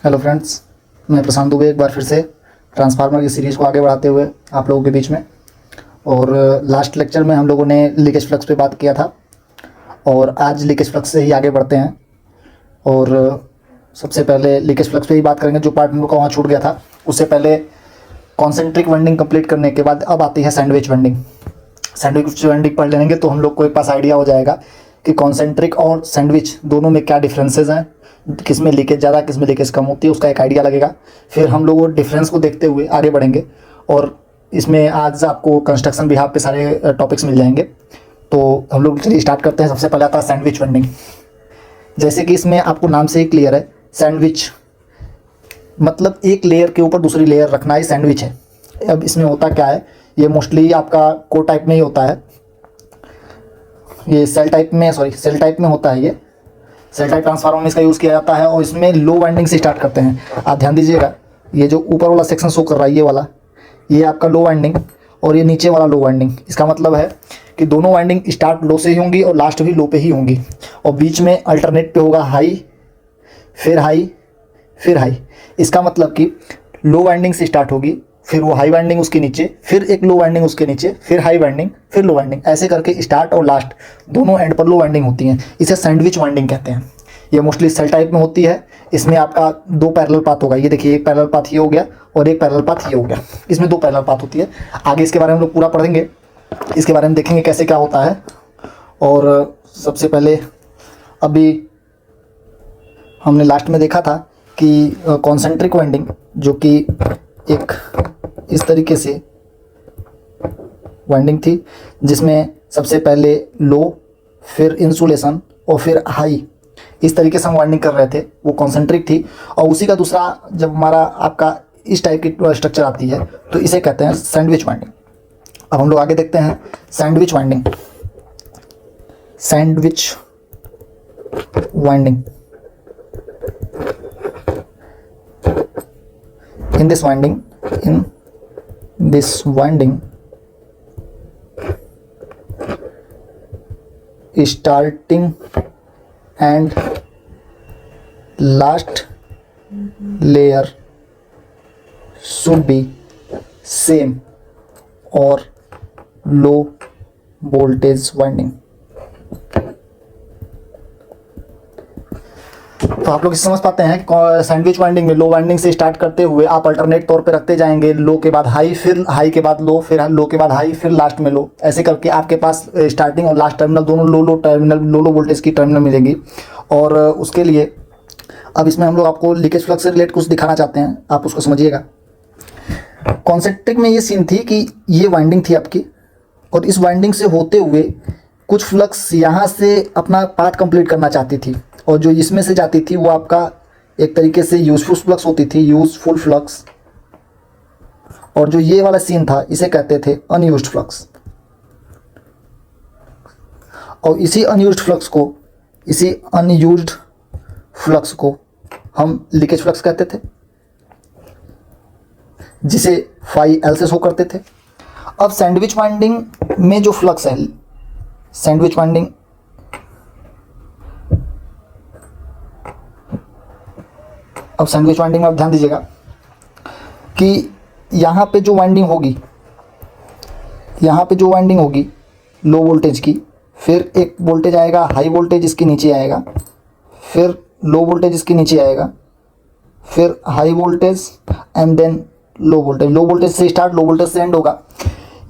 Hello friends, मैं प्रशांत दुबे एक बार फिर से ट्रांसफार्मर की सीरीज़ को आगे बढ़ाते हुए आप लोगों के बीच में। और लास्ट लेक्चर में हम लोगों ने लीकेज फ्लक्स पे बात किया था और आज लीकेज फ्लक्स से ही आगे बढ़ते हैं। और सबसे पहले लीकेज फ्लक्स पे ही बात करेंगे, जो पार्ट हम लोग का वहाँ छूट गया था। उससे पहले कॉन्सेंट्रिक वाइंडिंग कंप्लीट करने के बाद अब आती है सैंडविच वाइंडिंग। सैंडविच वाइंडिंग पढ़ लेंगे तो हम लोग को एक पास आइडिया हो जाएगा कि कॉन्सेंट्रिक और सैंडविच दोनों में क्या डिफरेंसेस हैं, किस में लीकेज ज़्यादा किस में लीकेज कम होती है, उसका एक आइडिया लगेगा। फिर हम लोग वो डिफरेंस को देखते हुए आगे बढ़ेंगे और इसमें आज आपको कंस्ट्रक्शन बिहाफ पे सारे टॉपिक्स मिल जाएंगे। तो हम लोग चलिए स्टार्ट करते हैं। सबसे पहले आता है सैंडविच वाइंडिंग। जैसे कि इसमें आपको नाम से ही क्लियर है, सैंडविच मतलब एक लेयर के ऊपर दूसरी लेयर रखना ही सैंडविच है। अब इसमें होता क्या है, ये मोस्टली आपका कोर टाइप में ही होता है, ये सेल टाइप में होता है। ये सेल टाइप ट्रांसफार्मर में इसका यूज़ किया जाता है और इसमें लो वाइंडिंग से स्टार्ट करते हैं। आप ध्यान दीजिएगा, ये जो ऊपर वाला सेक्शन शो कर रहा है ये वाला, ये आपका लो वाइंडिंग और ये नीचे वाला लो वाइंडिंग। इसका मतलब है कि दोनों वाइंडिंग स्टार्ट लो से ही होंगी और लास्ट भी लो पे ही होंगी और बीच में अल्टरनेट पे होगा हाई फिर हाई फिर हाई। इसका मतलब कि लो वाइंडिंग से स्टार्ट होगी, फिर वो हाई वाइंडिंग उसके नीचे, फिर एक लो वाइंडिंग उसके नीचे, फिर हाई वाइंडिंग, फिर लो वाइंडिंग, ऐसे करके स्टार्ट और लास्ट दोनों एंड पर लो वाइंडिंग होती हैं। इसे सैंडविच वाइंडिंग कहते हैं। ये मोस्टली सेल टाइप में होती है। इसमें आपका दो पैरेलल पाथ होगा। ये देखिए, एक पैरेलल पाथ ये हो गया और एक पैरेलल पाथ ये हो गया। इसमें दो पैरेलल पाथ होती है। आगे इसके बारे में हम लोग पूरा पढ़ेंगे, इसके बारे में देखेंगे कैसे क्या होता है। और सबसे पहले अभी हमने लास्ट में देखा था कि कॉन्सेंट्रिक वाइंडिंग, जो कि एक इस तरीके से वाइंडिंग थी जिसमें सबसे पहले लो फिर इंसुलेशन और फिर हाई, इस तरीके से हम वाइंडिंग कर रहे थे, वो कॉन्सेंट्रिक थी। और उसी का दूसरा जब हमारा आपका इस टाइप की स्ट्रक्चर आती है तो इसे कहते हैं सैंडविच वाइंडिंग। अब हम लोग आगे देखते हैं sandwich winding. Sandwich winding, in this winding starting and last layer should be same or low voltage winding। तो आप लोग इसे समझ पाते हैं कि सैंडविच वाइंडिंग में लो वाइंडिंग से स्टार्ट करते हुए आप अल्टरनेट तौर पे रखते जाएंगे, लो के बाद हाई, फिर हाई के बाद लो, फिर लो के बाद हाई, फिर लास्ट में लो। ऐसे करके आपके पास स्टार्टिंग और लास्ट टर्मिनल दोनों लो टर्मिनल, लो वोल्टेज की टर्मिनल मिलेगी। और उसके लिए अब इसमें हम लोग आपको लीकेज फ्लक्स से रिलेट कुछ दिखाना चाहते हैं, आप उसको समझिएगा। कॉन्सेंट्रिक में ये सीन थी कि ये वाइंडिंग थी आपकी और इस वाइंडिंग से होते हुए कुछ फ्लक्स यहाँ से अपना पाथ कंप्लीट करना चाहती थी और जो इसमें से जाती थी वो आपका एक तरीके से यूजफुल फ्लक्स होती थी, यूजफुल फ्लक्स। और जो ये वाला सीन था इसे कहते थे अनयूज्ड फ्लक्स। और इसी अनयूज्ड फ्लक्स को हम लीकेज फ्लक्स कहते थे, जिसे फाई एल से शो करते थे। अब सैंडविच वाइंडिंग में जो फ्लक्स है, सैंडविच वाइंडिंग में आप ध्यान दीजिएगा कि यहाँ पे जो वाइंडिंग होगी लो वोल्टेज की, फिर एक वोल्टेज आएगा हाई वोल्टेज इसके नीचे आएगा, फिर लो वोल्टेज इसके नीचे आएगा, फिर high voltage and then low voltage से स्टार्ट, लो वोल्टेज से एंड होगा।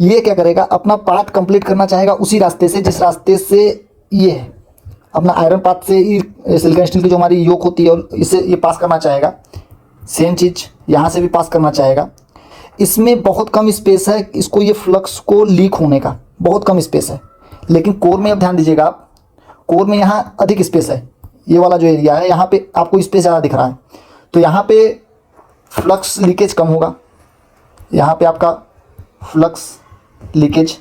ये क्या करेगा, अपना पाथ कंप्लीट करना चाहेगा उसी रास्ते से जिस रास्ते से ये है, अपना आयरन पाथ से सिलिकॉन स्टील की जो हमारी योक होती है और इसे ये पास करना चाहेगा। सेम चीज़ यहाँ से भी पास करना चाहेगा। इसमें बहुत कम स्पेस है, इसको ये फ्लक्स को लीक होने का बहुत कम स्पेस है। लेकिन कोर में अब ध्यान दीजिएगा आप, कोर में यहाँ अधिक स्पेस है। ये वाला जो एरिया है यहाँ पे आपको स्पेस ज़्यादा दिख रहा है, तो यहाँ पे फ्लक्स लीकेज कम होगा। यहाँ पे आपका फ्लक्स लीकेज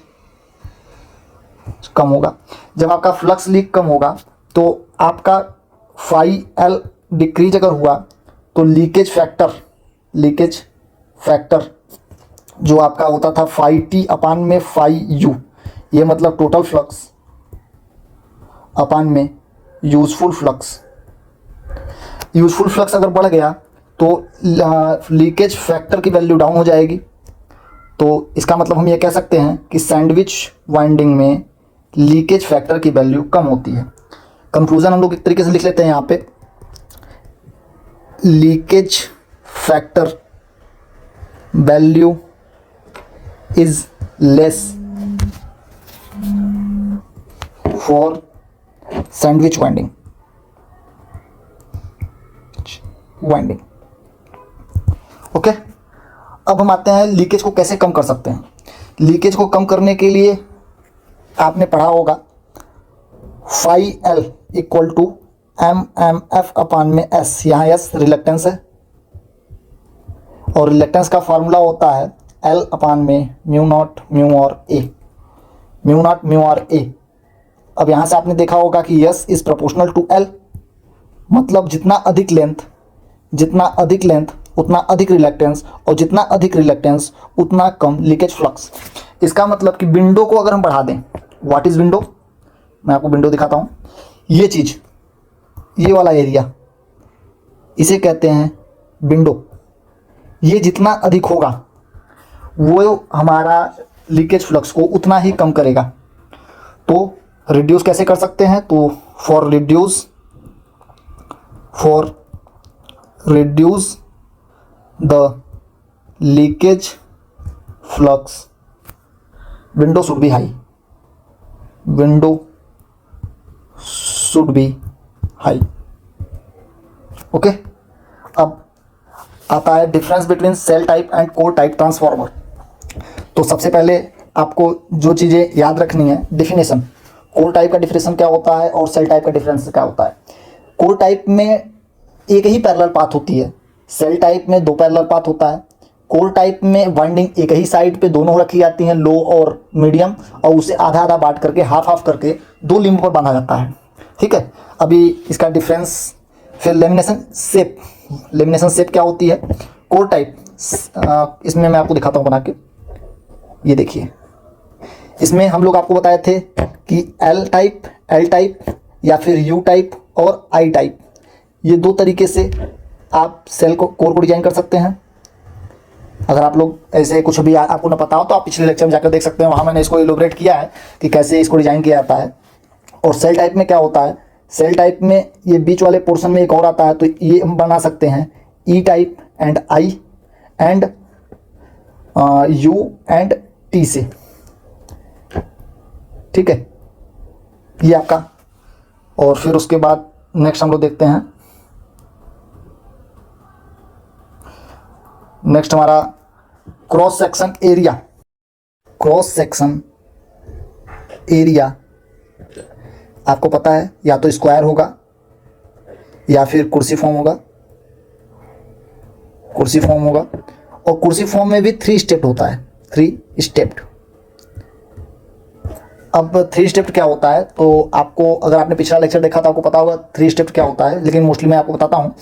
कम होगा। जब आपका फ्लक्स लीक कम होगा तो आपका फाई एल डिक्रीज अगर हुआ तो लीकेज फैक्टर जो आपका होता था फाई टी अपान में फाई यू, ये मतलब टोटल फ्लक्स अपान में यूजफुल फ्लक्स अगर बढ़ गया तो लीकेज फैक्टर की वैल्यू डाउन हो जाएगी। तो इसका मतलब हम ये कह सकते हैं कि सैंडविच वाइंडिंग में लीकेज फैक्टर की वैल्यू कम होती है। कंक्लूजन हम लोग एक तरीके से लिख लेते हैं यहाँ पे, leakage factor value is less for sandwich winding. Okay, अब हम आते हैं लीकेज को कैसे कम कर सकते हैं। लीकेज को कम करने के लिए आपने पढ़ा होगा phi L equal to M M F upon में एस। यहाँ एस रिलेक्टेंस है और रिलेक्टेंस का फार्मूला होता है एल अपान में म्यू नॉट म्यू और ए, म्यू नॉट म्यू और ए। अब यहाँ से आपने देखा होगा कि S is proportional to L, मतलब जितना अधिक लेंथ उतना अधिक रिलेक्टेंस, और जितना अधिक रिलेक्टेंस उतना कम लीकेज फ्लक्स। इसका मतलब कि विंडो को अगर हम बढ़ा दें, व्हाट इज विंडो, मैं आपको विंडो दिखाता हूँ। ये चीज़, ये वाला एरिया, इसे कहते हैं विंडो। ये जितना अधिक होगा वो हमारा लीकेज फ्लक्स को उतना ही कम करेगा। तो रिड्यूस कैसे कर सकते हैं, तो for reduce the leakage flux window should be high, window should be high. Okay, अब आता है difference between shell type and core type transformer. तो सबसे पहले आपको जो चीज़ें याद रखनी है, डेफिनेशन, कोर टाइप का डिफरेंस क्या होता है और सेल टाइप का डिफरेंस क्या होता है। कोर टाइप में एक ही पैरेलल पाथ होती है, सेल टाइप में दो पैरेलल पाथ होता है। कोर टाइप में वाइंडिंग एक ही साइड पे दोनों रखी जाती हैं, लो और मीडियम, और उसे आधा आधा बांट करके हाफ हाफ करके दो लिंब पर बांधा जाता है। ठीक है, अभी इसका डिफरेंस। फिर लेमिनेशन शेप क्या होती है। कोर टाइप, इसमें मैं आपको दिखाता हूँ बना के, ये देखिए, इसमें हम लोग आपको बताए थे कि एल टाइप या फिर यू टाइप और आई टाइप, ये दो तरीके से आप सेल को, कोर को डिजाइन कर सकते हैं। अगर आप लोग ऐसे कुछ भी आपको ना पता हो तो आप पिछले लेक्चर में जाकर देख सकते हैं, वहाँ मैंने इसको इलोबरेट किया है कि कैसे इसको डिजाइन किया जाता है। और सेल टाइप में क्या होता है, सेल टाइप में ये बीच वाले पोर्शन में एक और आता है, तो ये हम बना सकते हैं E type and I and U and T से। ठीक है, ये आपका। और फिर उसके बाद नेक्स्ट हम लोग देखते हैं, नेक्स्ट हमारा क्रॉस सेक्शन एरिया आपको पता है, या तो स्क्वायर होगा या फिर कुर्सी फॉर्म होगा। और कुर्सी फॉर्म में भी 3 स्टेप होता है, 3 स्टेप्ड। अब 3 स्टेप क्या होता है, तो आपको, अगर आपने पिछला लेक्चर देखा तो आपको पता होगा 3 स्टेप क्या होता है, लेकिन मोस्टली मैं आपको बताता हूँ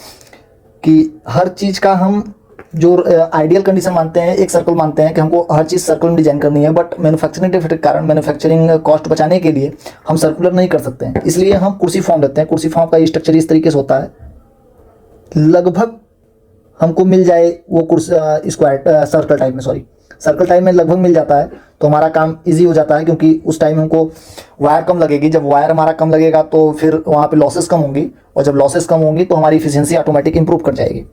कि हर चीज़ का हम जो आइडियल कंडीशन मानते हैं, एक सर्कल मानते हैं कि हमको हर चीज़ सर्कल में डिजाइन करनी है, बट मैन्युफैक्चरिंग डिफेक्ट के कारण, मैन्युफैक्चरिंग कॉस्ट बचाने के लिए हम सर्कुलर नहीं कर सकते हैं, इसलिए हम कुर्सी फॉर्म लेते हैं। कुर्सी फॉर्म का स्ट्रक्चर इस तरीके से होता है, लगभग हमको मिल जाए वो कुर्सी स्क्वायर सर्कल टाइप में, सर्कल टाइप में लगभग मिल जाता है, तो हमारा काम इजी हो जाता है, क्योंकि उस टाइम हमको वायर कम लगेगी। जब वायर हमारा कम लगेगा तो फिर वहाँ पे लॉसेस कम होंगी, और जब लॉसेस कम होंगी तो हमारी इफिशियंसी ऑटोमेटिक इंप्रूव कर जाएगी।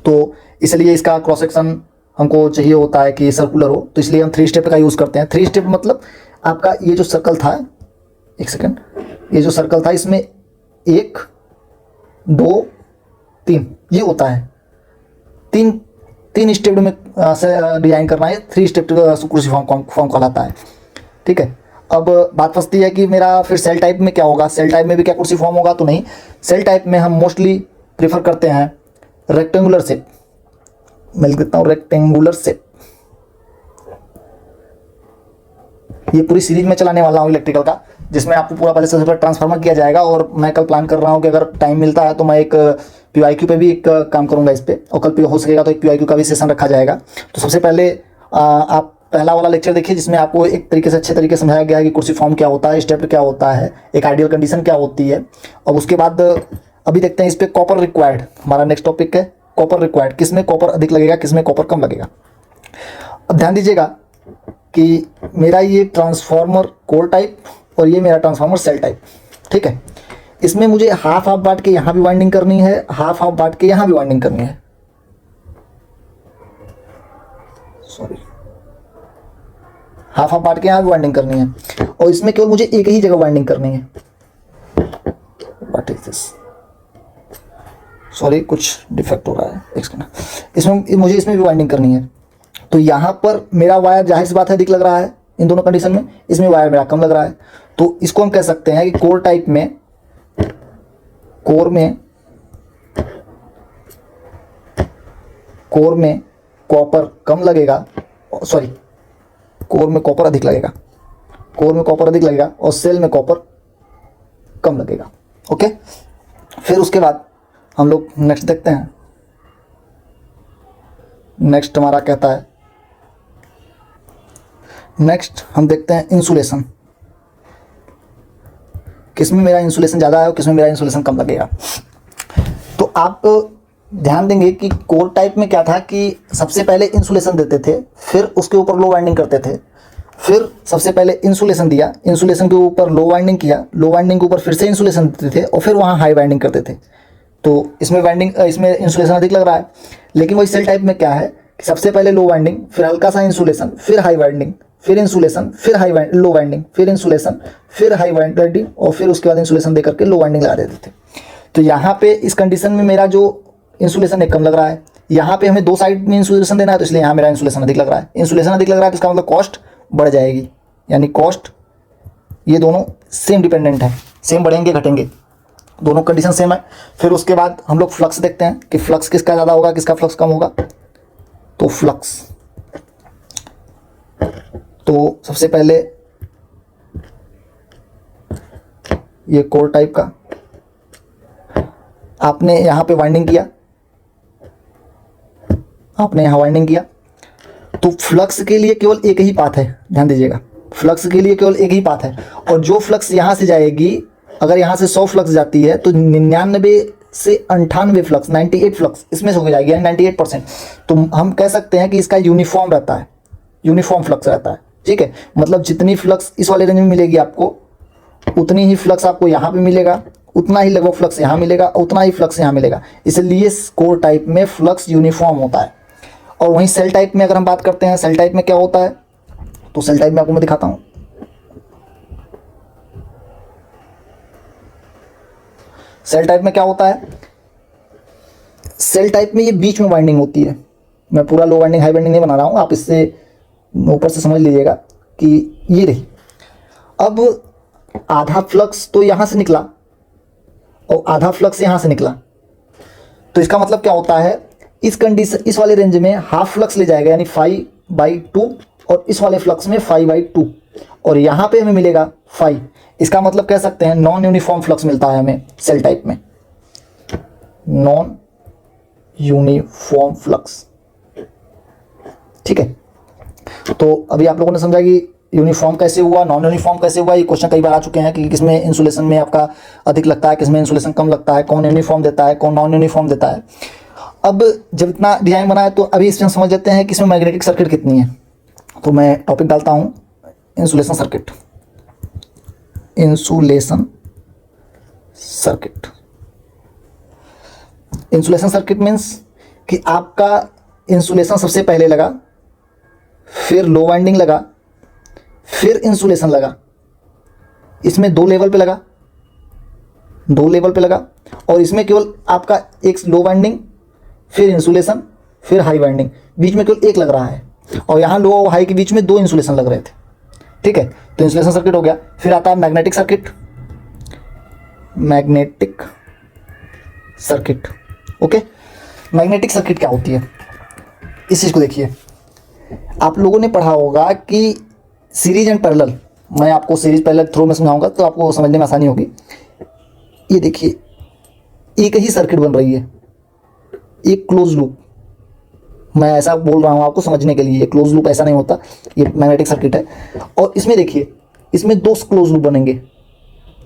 तो इसलिए इसका क्रॉस सेक्शन हमको चाहिए होता है कि सर्कुलर हो, तो इसलिए हम 3 स्टेप का यूज़ करते हैं। 3 स्टेप मतलब आपका ये जो सर्कल था, एक सेकेंड, ये जो सर्कल था इसमें 1 2 3 ये होता है, तीन स्टेप में डिजाइन करना है। 3 स्टेप कुर्सी फॉर्म कहलाता है। ठीक है, अब बात फंसती है कि मेरा फिर सेल टाइप में क्या होगा, सेल टाइप में भी क्या कुर्सी फॉर्म होगा, तो नहीं। सेल टाइप में हम मोस्टली प्रेफर करते हैं रेक्टेंगुलर शेप। मैं लिख देता हूँ रेक्टेंगुलर शेप। ये पूरी सीरीज में चलाने वाला हूँ इलेक्ट्रिकल का, जिसमें आपको पूरा पहले से ट्रांसफार्मर किया जाएगा। और मैं कल प्लान कर रहा हूँ कि अगर टाइम मिलता है तो मैं एक PYQ पे भी एक काम करूँगा इस पर, और कल पे हो सकेगा तो एक PYQ का भी सेशन रखा जाएगा। तो सबसे पहले आप पहला वाला लेक्चर देखिए, जिसमें आपको एक तरीके से अच्छे तरीके से समझाया गया है कि कुर्सी फॉर्म क्या होता है, स्टेप क्या होता है, एक आइडियल कंडीशन क्या होती है। और उसके बाद अभी देखते हैं इस पर कॉपर रिक्वायर्ड, हमारा नेक्स्ट टॉपिक है कॉपर रिक्वायर्ड, किस में कॉपर अधिक लगेगा, किस में कॉपर कम लगेगा। अब ध्यान दीजिएगा कि मेरा ये ट्रांसफार्मर कोर टाइप और ये मेरा ट्रांसफार्मर सेल टाइप, ठीक है। इसमें मुझे हाफ हाफ बांट के यहाँ भी वाइंडिंग करनी है, हाफ हाफ बांट के यहाँ भी वाइंडिंग करनी है, सॉरी, हाफ हाफ बांट के यहाँ भी वाइंडिंग करनी है। और इसमें केवल मुझे एक ही जगह वाइंडिंग करनी है। व्हाट इज दिस, सॉरी कुछ डिफेक्ट हो रहा है, एक सेकंड। इसमें मुझे इसमें भी वाइंडिंग करनी है। तो यहाँ पर मेरा वायर जाहिर सी बात है अधिक लग रहा है इन दोनों कंडीशन में, इसमें वायर मेरा कम लग रहा है। तो इसको हम कह सकते हैं कि कोर टाइप में, कोर में कॉपर कम लगेगा, सॉरी कोर में कॉपर अधिक लगेगा, कोर में कॉपर अधिक लगेगा और सेल में कॉपर कम लगेगा। ओके, फिर उसके बाद हम लोग नेक्स्ट देखते हैं। नेक्स्ट हमारा कहता है, नेक्स्ट हम देखते हैं इंसुलेशन, किसमें मेरा इंसुलेशन ज़्यादा है और किसमें मेरा इंसुलेशन कम लगेगा। तो आप ध्यान देंगे कि कोर टाइप में क्या था कि सबसे पहले इंसुलेशन देते थे, फिर उसके ऊपर लो वाइंडिंग करते थे, फिर सबसे पहले इंसुलेशन दिया, इंसुलेशन के ऊपर लो वाइंडिंग किया, लो वाइंडिंग के ऊपर फिर से इंसुलेशन देते थे और फिर वहाँ हाई वाइंडिंग करते थे। तो इसमें वाइंडिंग, इसमें इंसुलेशन अधिक लग रहा है। लेकिन वही सेल टाइप में क्या है कि सबसे पहले लो वाइंडिंग, फिर हल्का सा इंसुलेशन, फिर हाई वाइंडिंग, फिर इंसुलेशन, फिर हाई लो वाइंडिंग, फिर इंसुलेशन, फिर हाई वाइंडिंग और फिर उसके बाद इंसुलेशन दे करके लो वाइंडिंग लगा देते थे। तो यहाँ पे इस कंडीशन में मेरा जो इंसुलेशन एक कम लग रहा है, यहाँ पे हमें दो साइड में इंसुलेशन देना है, तो इसलिए यहाँ मेरा इंसुलेशन अधिक लग रहा है। इंसुलेशन अधिक लग रहा है तो इसका मतलब कॉस्ट बढ़ जाएगी, यानी कॉस्ट, ये दोनों सेम डिपेंडेंट है, सेम बढ़ेंगे घटेंगे, दोनों कंडीशन सेम है। फिर उसके बाद हम लोग फ्लक्स देखते हैं कि फ्लक्स किसका ज़्यादा होगा, किसका फ्लक्स कम होगा। तो फ्लक्स, तो सबसे पहले ये कोर टाइप का, आपने यहाँ पे वाइंडिंग किया, आपने यहाँ वाइंडिंग किया, तो फ्लक्स के लिए केवल एक ही पाथ है, ध्यान दीजिएगा, फ्लक्स के लिए केवल एक ही पाथ है। और जो फ्लक्स यहाँ से जाएगी, अगर यहाँ से 100 फ्लक्स जाती है तो 99 से 98 फ्लक्स, 98 फ्लक्स इसमें से हो जाएगी, यानी 98%। तो हम कह सकते हैं कि इसका यूनिफॉर्म रहता है, यूनिफॉर्म फ्लक्स रहता है, ठीक है। मतलब जितनी फ्लक्स इस वाले रेंज में मिलेगी आपको, उतनी ही फ्लक्स आपको यहाँ पे मिलेगा, उतना ही लगभग फ्लक्स यहाँ मिलेगा, उतना ही फ्लक्स यहाँ मिलेगा। इसलिए कोर टाइप में फ्लक्स यूनिफॉर्म होता है। और वहीं सेल टाइप में अगर हम बात करते हैं, सेल टाइप में क्या होता है, तो सेल टाइप में आपको मैं दिखाता हूँ। सेल टाइप में क्या होता है, सेल टाइप में ये बीच में वाइंडिंग होती है। मैं पूरा लो वाइंडिंग हाई वाइंडिंग नहीं बना रहा हूँ, आप इससे ऊपर से समझ लीजिएगा कि ये रही। अब आधा फ्लक्स तो यहाँ से निकला और आधा फ्लक्स यहाँ से निकला, तो इसका मतलब क्या होता है, इस कंडीशन, इस वाले रेंज में हाफ फ्लक्स ले जाएगा, यानी 5/2, और इस वाले फ्लक्स में 5/2, और यहाँ पे हमें मिलेगा 5। इसका मतलब कह सकते हैं नॉन यूनिफॉर्म फ्लक्स मिलता है हमें सेल टाइप में, नॉन यूनिफॉर्म फ्लक्स, ठीक है। तो अभी आप लोगों ने समझा कि यूनिफॉर्म कैसे हुआ, नॉन यूनिफॉर्म कैसे हुआ। ये क्वेश्चन कई बार आ चुके हैं कि किसमें इंसुलेशन में आपका अधिक लगता है, किसमें इंसुलेशन कम लगता है, कौन यूनिफॉर्म देता है, कौन नॉन यूनिफॉर्म देता है। अब जब इतना डिजाइन बना है तो अभी इसमें समझ लेते हैं कि इसमें मैग्नेटिक सर्किट कितनी है। तो मैं टॉपिक डालता हूँ insulation circuit, insulation circuit. Insulation circuit means कि आपका इंसुलेशन सबसे पहले लगा, फिर लो वाइंडिंग लगा, फिर इंसुलेशन लगा। इसमें 2 लेवल पे लगा, 2 लेवल पे लगा, और इसमें केवल आपका एक लो वाइंडिंग, फिर इंसुलेशन, फिर हाई वाइंडिंग, बीच में केवल एक लग रहा है। और यहाँ लो और हाई के बीच में 2 इंसुलेशन लग रहे थे, ठीक है। तो इंसुलेशन सर्किट हो गया। फिर आता है magnetic circuit, magnetic circuit, okay. Magnetic circuit क्या होती है, इस चीज़ को देखिए। आप लोगों ने पढ़ा होगा कि सीरीज एंड पैरेलल, मैं आपको सीरीज पैरेलल थ्रू में समझाऊंगा तो आपको समझने में आसानी होगी। ये देखिए, एक ही सर्किट बन रही है, एक क्लोज लूप। मैं ऐसा बोल रहा हूँ आपको समझने के लिए, ये क्लोज लूप ऐसा नहीं होता, ये मैग्नेटिक सर्किट है। और इसमें देखिए, इसमें 2 क्लोज लूप बनेंगे,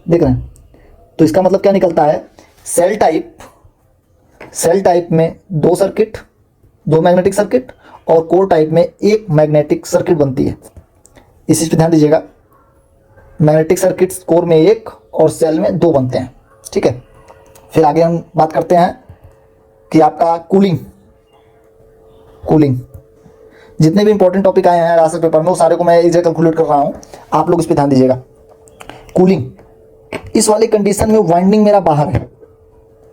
देख रहे हैं। तो इसका मतलब क्या निकलता है, सेल सेल टाइप में 2 सर्किट, 2 मैग्नेटिक सर्किट, और कोर टाइप में 1 मैग्नेटिक सर्किट बनती है। इस चीज़ पे ध्यान दीजिएगा, मैग्नेटिक सर्किट कोर में 1 और सेल में 2 बनते हैं, ठीक है। फिर आगे हम बात करते हैं कि आपका कूलिंग जितने भी इंपॉर्टेंट टॉपिक आए हैं रास्टर पेपर में, वो सारे को मैं एक जगह कैलकुलेट कर रहा हूँ, आप लोग इस पे ध्यान दीजिएगा। कूलिंग, इस वाली कंडीशन में वाइंडिंग मेरा बाहर है,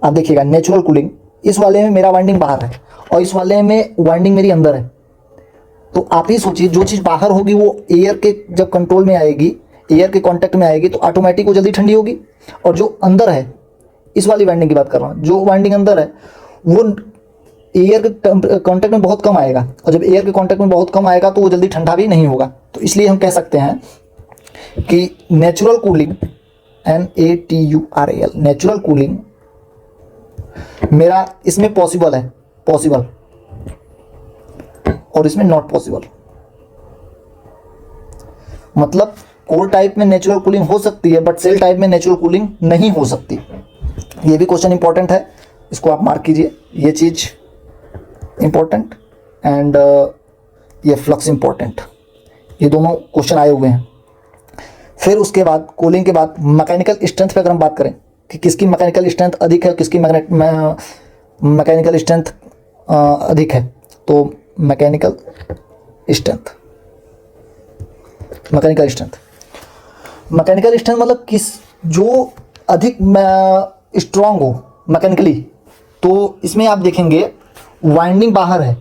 आप देखिएगा नेचुरल कूलिंग, इस वाले में मेरा वाइंडिंग बाहर है और इस वाले में वाइंडिंग मेरी अंदर है। तो आप ही सोचिए, जो चीज़ बाहर होगी वो एयर के जब कंट्रोल में आएगी, एयर के कांटेक्ट में आएगी तो ऑटोमेटिक वो जल्दी ठंडी होगी, और जो अंदर है, इस वाली वाइंडिंग की बात कर रहा हूँ, जो वाइंडिंग अंदर है वो एयर के कांटेक्ट में बहुत कम आएगा, और जब एयर के कांटेक्ट में बहुत कम आएगा तो वो जल्दी ठंडा भी नहीं होगा। तो इसलिए हम कह सकते हैं कि natural cooling, NATURAL, natural cooling मेरा इसमें पॉसिबल है, पॉसिबल, और इसमें नॉट पॉसिबल। मतलब कोर टाइप में नेचुरल कूलिंग हो सकती है, बट सेल टाइप में नेचुरल कूलिंग नहीं हो सकती। ये भी क्वेश्चन इंपॉर्टेंट है, इसको आप मार्क कीजिए, ये चीज़ इंपॉर्टेंट, एंड ये फ्लक्स इंपॉर्टेंट, ये दोनों क्वेश्चन आए हुए हैं। फिर उसके बाद कूलिंग के बाद मैकेनिकल स्ट्रेंथ पे अगर हम बात करें कि किसकी मैकेनिकल स्ट्रेंथ अधिक है, किसकी मैकेनिकल स्ट्रेंथ अधिक है, तो मैकेनिकल स्ट्रेंथ मतलब किस, जो अधिक स्ट्रांग हो मैकेनिकली। तो इसमें आप देखेंगे वाइंडिंग बाहर है,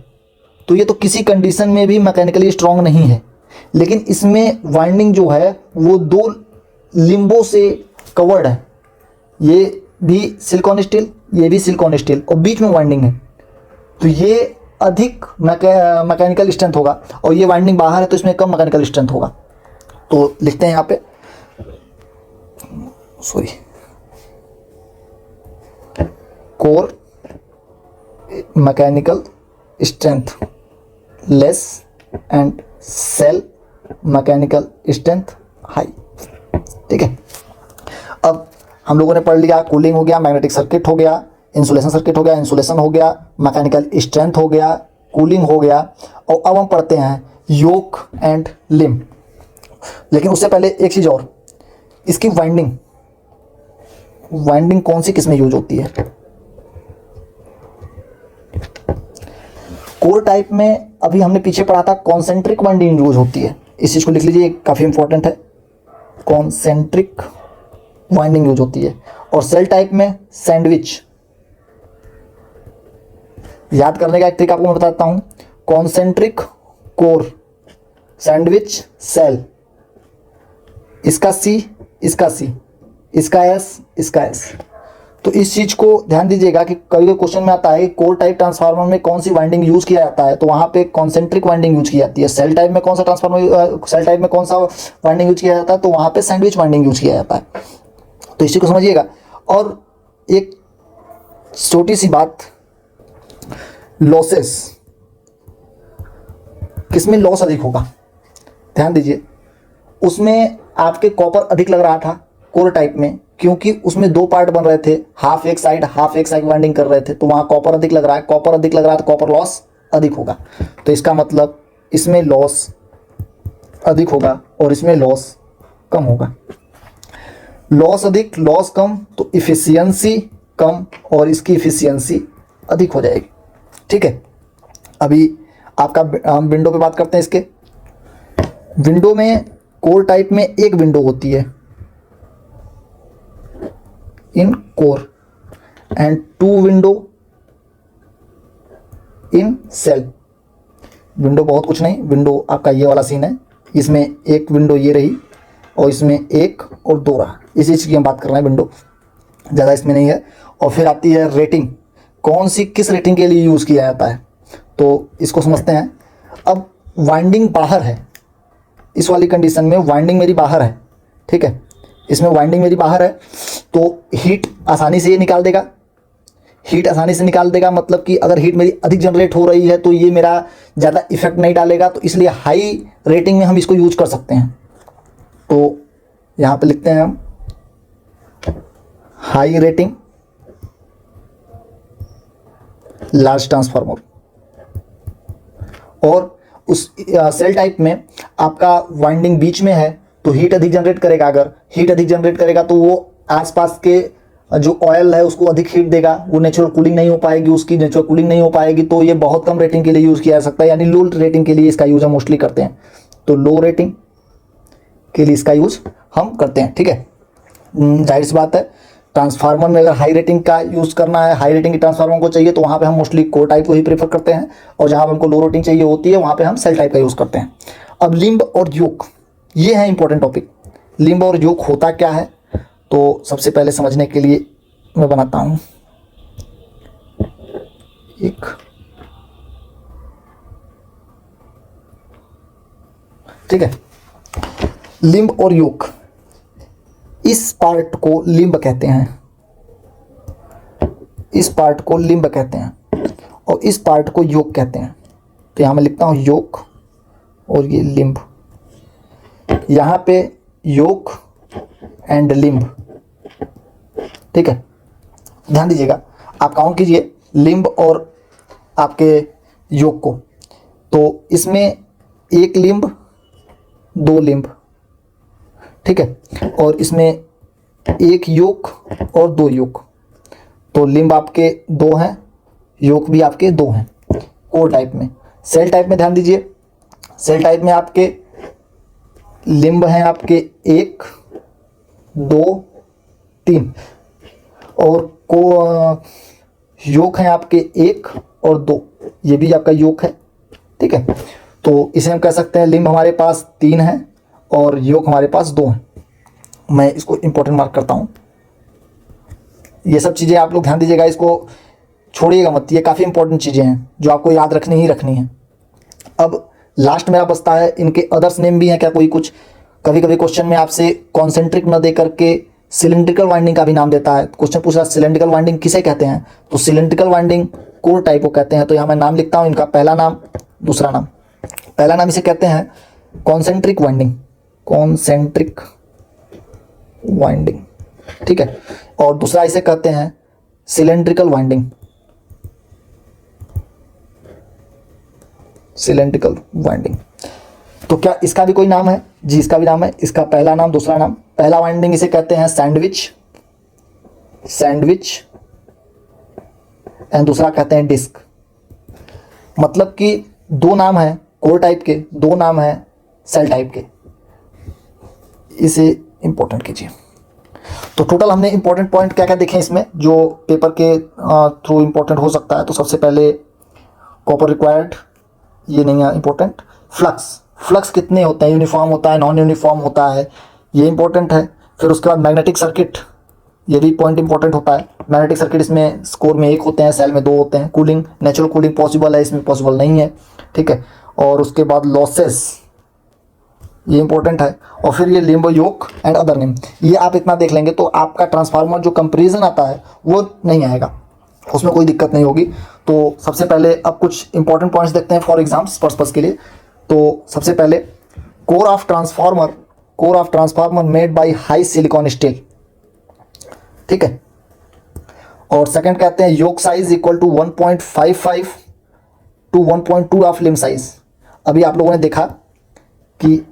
तो ये तो किसी कंडीशन में भी मैकेनिकली स्ट्रांग नहीं है, लेकिन इसमें वाइंडिंग जो है वो 2 लिम्बो से कवर्ड है, ये भी सिलिकॉन स्टील, ये भी सिलिकॉन स्टील, और बीच में वाइंडिंग है, तो ये अधिक मैकेनिकल स्ट्रेंथ होगा, और ये वाइंडिंग बाहर है तो इसमें कम मैकेनिकल स्ट्रेंथ होगा। तो लिखते हैं यहाँ पे, sorry, core mechanical strength less and shell mechanical strength high, ठीक है। अब हम लोगों ने पढ़ लिया, कूलिंग हो गया, मैग्नेटिक सर्किट हो गया, इंसुलेशन सर्किट हो गया, इंसुलेशन हो गया, मैकेनिकल स्ट्रेंथ हो गया, कूलिंग हो गया, और अब हम पढ़ते हैं योक एंड लिम्ब। लेकिन उससे पहले एक चीज़ और, इसकी वाइंडिंग कौन सी किस में यूज होती है। कोर टाइप में अभी हमने पीछे पढ़ा था कॉन्सेंट्रिक वाइंडिंग यूज होती है, इस चीज़ को लिख लीजिए, काफ़ी इंपॉर्टेंट है, कॉन्सेंट्रिक वाइंडिंग यूज होती है। और सेल टाइप में सैंडविच, याद करने का एक ट्रिक आपको मैं बताता हूं, कॉन्सेंट्रिक कोर, सैंडविच सेल, इसका C, इसका C, इसका S, इसका S। तो इस चीज़ को ध्यान दीजिएगा कि कई क्वेश्चन में आता है कोर टाइप ट्रांसफार्मर में कौन सी वाइंडिंग यूज किया जाता है, तो वहाँ पे कॉन्सेंट्रिक वाइंडिंग यूज की जाती है। सेल टाइप में कौन सा ट्रांसफार्मर, सेल टाइप में कौन सा वाइंडिंग यूज किया जाता है, तो वहाँ पे सैंडविच वाइंडिंग यूज किया जाता है। तो इस चीज़ को समझिएगा। और एक छोटी सी बात, लॉसेस, किसमें लॉस अधिक होगा, ध्यान दीजिए। उसमें आपके कॉपर अधिक लग रहा था कोर टाइप में, क्योंकि उसमें 2 पार्ट बन रहे थे, हाफ एक साइड वाइंडिंग कर रहे थे, तो वहां कॉपर अधिक लग रहा है, कॉपर अधिक लग रहा है तो कॉपर लॉस अधिक होगा। तो इसका मतलब इसमें लॉस अधिक होगा और इसमें लॉस कम होगा। लॉस अधिक, लॉस कम, तो इफिशियंसी कम और इसकी इफिशियंसी अधिक हो जाएगी, ठीक है। अभी आपका हम विंडो पे बात करते हैं। इसके विंडो में कोर टाइप में एक विंडो होती है in core and 2 window in cell. Window बहुत कुछ नहीं, विंडो आपका ये वाला सीन है, इसमें एक विंडो ये रही और इसमें 1 और 2 रहा, इसी चीज़ की हम बात कर रहे हैं, विंडो ज़्यादा इसमें नहीं है। और फिर आती है रेटिंग, कौन सी किस रेटिंग के लिए यूज़ किया जाता है, तो इसको समझते हैं। अब वाइंडिंग बाहर है, इस वाली कंडीशन में वाइंडिंग मेरी बाहर है, ठीक है, इसमें वाइंडिंग मेरी बाहर है, तो हीट आसानी से ये निकाल देगा, हीट आसानी से निकाल देगा। मतलब कि अगर हीट मेरी अधिक जनरेट हो रही है तो ये मेरा ज़्यादा इफेक्ट नहीं डालेगा, तो इसलिए हाई रेटिंग में हम इसको यूज कर सकते हैं। तो यहाँ पे लिखते हैं हम हाई रेटिंग लार्ज ट्रांसफार्मर। और उस सेल टाइप में आपका वाइंडिंग बीच में है तो हीट अधिक जनरेट करेगा। अगर हीट अधिक जनरेट करेगा तो वो आसपास के जो ऑयल है उसको अधिक हीट देगा, वो नेचुरल कूलिंग नहीं हो पाएगी, उसकी नेचुरल कूलिंग नहीं हो पाएगी। तो ये बहुत कम रेटिंग के लिए यूज़ किया जा सकता है, यानी लो रेटिंग के लिए इसका यूज़ हम मोस्टली करते हैं। तो लो रेटिंग के लिए इसका यूज़ हम करते हैं, ठीक है। जाहिर सी बात है, ट्रांसफार्मर में अगर हाई रेटिंग का यूज़ करना है, हाई रेटिंग की ट्रांसफार्मर को चाहिए तो वहाँ पे हम मोस्टली कोर टाइप को ही प्रेफर करते हैं, और जहाँ हमको लो रेटिंग चाहिए होती है वहाँ पे हम सेल टाइप का यूज़ करते हैं। अब लिम्ब और योक, ये है इंपॉर्टेंट टॉपिक। लिम्ब और योक होता क्या है, तो सबसे पहले समझने के लिए मैं बनाता हूँ एक, ठीक है। लिम्ब और योक, इस पार्ट को लिम्ब कहते हैं, इस पार्ट को लिम्ब कहते हैं, और इस पार्ट को योक कहते हैं। तो यहां मैं लिखता हूं योक और ये लिम्ब। यहां पे योक एंड लिम्ब, ठीक है। ध्यान दीजिएगा, आप काउंट कीजिए लिम्ब और आपके योक को। तो इसमें एक लिम्ब, दो लिम्ब, ठीक है। और इसमें एक योक और दो योक। तो लिम्ब आपके दो हैं, योक भी आपके दो हैं कोर टाइप में। सेल टाइप में ध्यान दीजिए, सेल टाइप में आपके लिम्ब हैं आपके एक, दो, तीन, और को योक हैं आपके एक और दो, ये भी आपका योक है, ठीक है। तो इसे हम कह सकते हैं लिम्ब हमारे पास तीन है और योक हमारे पास दो हैं। मैं इसको इंपॉर्टेंट मार्क करता हूँ। ये सब चीज़ें आप लोग ध्यान दीजिएगा, इसको छोड़िएगा मत, ये काफ़ी इंपॉर्टेंट चीज़ें हैं जो आपको याद रखनी ही रखनी है। अब लास्ट मेरा बचता है, इनके अदर्स नेम भी हैं क्या कोई कुछ। कभी कभी क्वेश्चन में आपसे कॉन्सेंट्रिक न दे करके सिलेंड्रिकल वाइंडिंग का भी नाम देता है। क्वेश्चन पूछ रहा है सिलेंड्रिकल वाइंडिंग किसे कहते हैं, तो सिलेंड्रिकल वाइंडिंग कोर टाइप को कहते हैं। तो यहाँ मैं नाम लिखता हूँ इनका, पहला नाम, दूसरा नाम। पहला नाम इसे कहते हैं कॉन्सेंट्रिक वाइंडिंग, कॉन्सेंट्रिक वाइंडिंग, ठीक है। और दूसरा इसे कहते हैं सिलेंड्रिकल वाइंडिंग, सिलेंड्रिकल वाइंडिंग। तो क्या इसका भी कोई नाम है? जी, इसका भी नाम है। इसका पहला नाम, दूसरा नाम। पहला वाइंडिंग इसे कहते हैं सैंडविच, सैंडविच, एंड दूसरा कहते हैं डिस्क। मतलब कि दो नाम है कोर टाइप के, दो नाम है सेल टाइप के। इसे इंपॉर्टेंट कीजिए। तो टोटल हमने इंपॉर्टेंट पॉइंट क्या क्या देखे इसमें जो पेपर के थ्रू इंपॉर्टेंट हो सकता है। तो सबसे पहले कॉपर रिक्वायर्ड, ये नहीं है इंपॉर्टेंट। फ्लक्स, फ्लक्स कितने होते हैं, यूनिफॉर्म होता है, नॉन यूनिफॉर्म होता है, ये इंपॉर्टेंट है। फिर उसके बाद मैग्नेटिक सर्किट, ये भी पॉइंट इंपॉर्टेंट होता है। मैग्नेटिक सर्किट इसमें स्कोर में एक होते हैं, सेल में दो होते हैं। कूलिंग, नेचुरल कूलिंग पॉसिबल है, इसमें पॉसिबल नहीं है, ठीक है। और उसके बाद लॉसेस, ये इंपॉर्टेंट है। और फिर ये limb, yoke and other name, ये आप इतना देख लेंगे तो आपका ट्रांसफार्मर जो कंपेरिजन आता है वो नहीं आएगा, उसमें कोई दिक्कत नहीं होगी। तो सबसे पहले अब कुछ इंपॉर्टेंट पॉइंट्स देखते हैं फॉर एग्जाम्स पर्पस के लिए। तो सबसे पहले core of transformer, core of transformer made by high silicon steel, ठीक है। और सेकंड कहते हैं yoke size equal to 1.55 to 1.2 of limb size. अभी आप लोगों ने देखा कि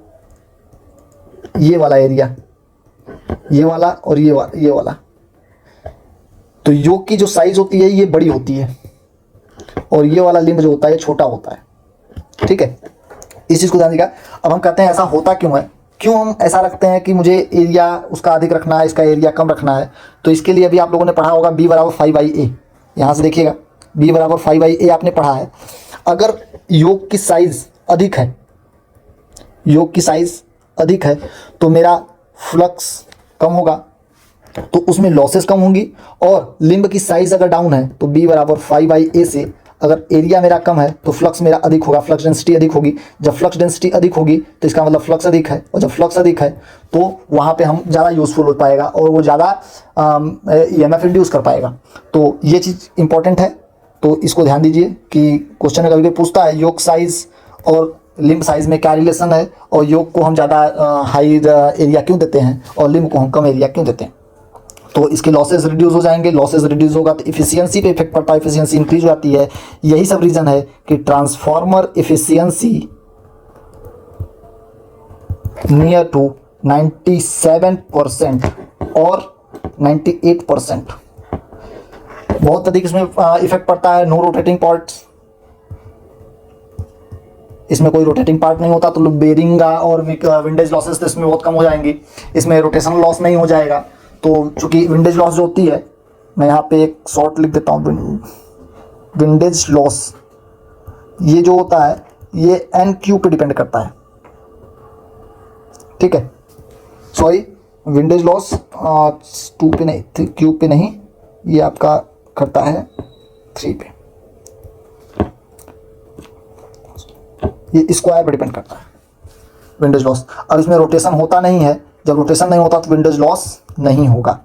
ये वाला एरिया, ये वाला और ये वाला, तो योक की जो साइज होती है ये बड़ी होती है और ये वाला लिम्ब जो होता है ये छोटा होता है, ठीक है। इस चीज़ को ध्यान दीजिएगा। अब हम कहते हैं ऐसा होता क्यों है, क्यों हम ऐसा रखते हैं कि मुझे एरिया उसका अधिक रखना है, इसका एरिया कम रखना है। तो इसके लिए अभी आप लोगों ने पढ़ा होगा B बराबर 5/A। यहाँ से देखिएगा B बराबर 5/A आपने पढ़ा है। अगर योक की साइज अधिक है, योक की साइज अधिक है तो मेरा फ्लक्स कम होगा, तो उसमें लॉसेस कम होंगी। और लिम्ब की साइज अगर डाउन है तो B बराबर 5/A से अगर एरिया मेरा कम है तो फ्लक्स मेरा अधिक होगा, फ्लक्स डेंसिटी अधिक होगी। जब फ्लक्स डेंसिटी अधिक होगी तो इसका मतलब फ्लक्स अधिक है, और जब फ्लक्स अधिक है तो वहाँ पे हम ज़्यादा यूज़फुल हो पाएगा और वो ज़्यादा EMF इंड्यूस कर पाएगा। तो ये चीज़ इंपॉर्टेंट है, तो इसको ध्यान दीजिए कि क्वेश्चन में कभी कभी पूछता है योक साइज और लिम्ब साइज में क्या रिलेशन है, और योक को हम ज़्यादा हाई एरिया क्यों देते हैं और लिम्ब को हम कम एरिया क्यों देते हैं। तो इसके लॉसेज रिड्यूस हो जाएंगे, लॉसेज रिड्यूस होगा तो इफिशियंसी पे इफेक्ट पड़ता है, इफिशियंसी इंक्रीज हो जाती है। यही सब रीज़न है कि ट्रांसफार्मर इफिशियंसी नियर टू 97% और 98%, बहुत अधिक इसमें इफेक्ट पड़ता है। नो रोटेटिंग पार्ट्स, इसमें कोई रोटेटिंग पार्ट नहीं होता, तो बेरिंग और विंडेज लॉसेस तो इसमें बहुत कम हो जाएंगी। इसमें रोटेशनल लॉस नहीं हो जाएगा। तो चूंकि विंडेज लॉस जो होती है, मैं यहाँ पे एक शॉर्ट लिख देता हूँ, विंडेज लॉस ये जो होता है ये एन क्यू पे डिपेंड करता है, ठीक है। सॉरी, विंडेज लॉस 2 पे नहीं, क्यू पे नहीं, ये आपका करता है 3 पे, ये स्क्वायर पे डिपेंड करता है विंडेज लॉस। अब इसमें रोटेशन होता नहीं है, जब रोटेशन नहीं होता तो विंडेज लॉस नहीं होगा,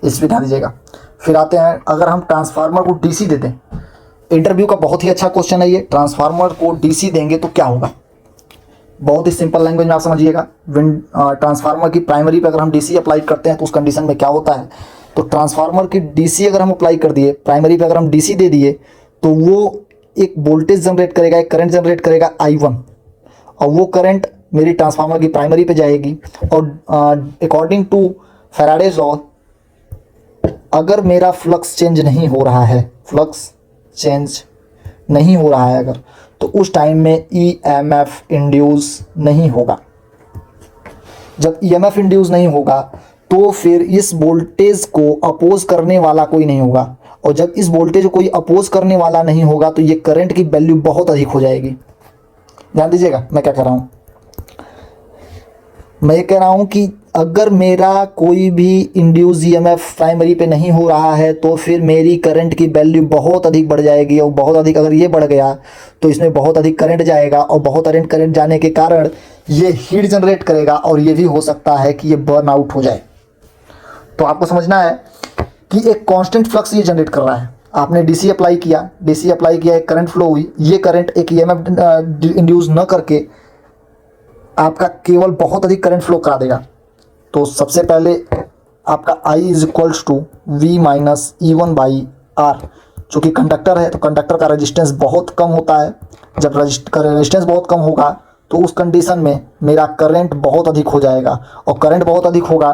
इस पर ध्यान दीजिएगा। फिर आते हैं, अगर हम ट्रांसफार्मर को डीसी दे दें, इंटरव्यू का बहुत ही अच्छा क्वेश्चन है ये, ट्रांसफार्मर को डीसी देंगे तो क्या होगा। बहुत ही सिंपल लैंग्वेज में आप समझिएगा। ट्रांसफार्मर की प्राइमरी पे अगर हम डीसी अप्लाई करते हैं तो उस कंडीशन में क्या होता है, तो ट्रांसफार्मर की डीसी अगर हम अप्लाई कर दिए, प्राइमरी पे अगर हम डीसी दे दिए, तो वो एक वोल्टेज जनरेट करेगा, एक करंट जनरेट करेगा I1, और वो करंट मेरी ट्रांसफार्मर की प्राइमरी पे जाएगी। और अकॉर्डिंग टू फैराडेज लॉ, अगर मेरा फ्लक्स चेंज नहीं हो रहा है, फ्लक्स चेंज नहीं हो रहा है अगर, तो उस टाइम में EMF इंड्यूस नहीं होगा। जब EMF इंड्यूस नहीं होगा तो फिर इस वोल्टेज को अपोज करने वाला कोई नहीं होगा, और जब इस वोल्टेज को कोई अपोज करने वाला नहीं होगा तो ये करंट की वैल्यू बहुत अधिक हो जाएगी। ध्यान दीजिएगा मैं क्या कह रहा हूँ, मैं ये कह रहा हूँ कि अगर मेरा कोई भी इंड्यूस EMF प्राइमरी पे नहीं हो रहा है तो फिर मेरी करंट की वैल्यू बहुत अधिक बढ़ जाएगी, और बहुत अधिक अगर ये बढ़ गया तो इसमें बहुत अधिक करंट जाएगा, और बहुत अधिक करंट जाने के कारण ये हीट जनरेट करेगा, और ये भी हो सकता है कि ये बर्न आउट हो जाए। तो आपको समझना है कि एक कांस्टेंट फ्लक्स ये जनरेट कर रहा है। आपने डीसी अप्लाई किया, एक करंट फ्लो हुई, ये करंट एक EMF इंड्यूस न करके आपका केवल बहुत अधिक करंट फ्लो करा देगा। तो सबसे पहले आपका I is equals to V minus E1/R, चूँकि कंडक्टर है तो कंडक्टर का रेजिस्टेंस बहुत कम होता है। जब रेजिस्टेंस बहुत कम होगा तो उस कंडीशन में मेरा करंट बहुत अधिक हो जाएगा, और करंट बहुत अधिक होगा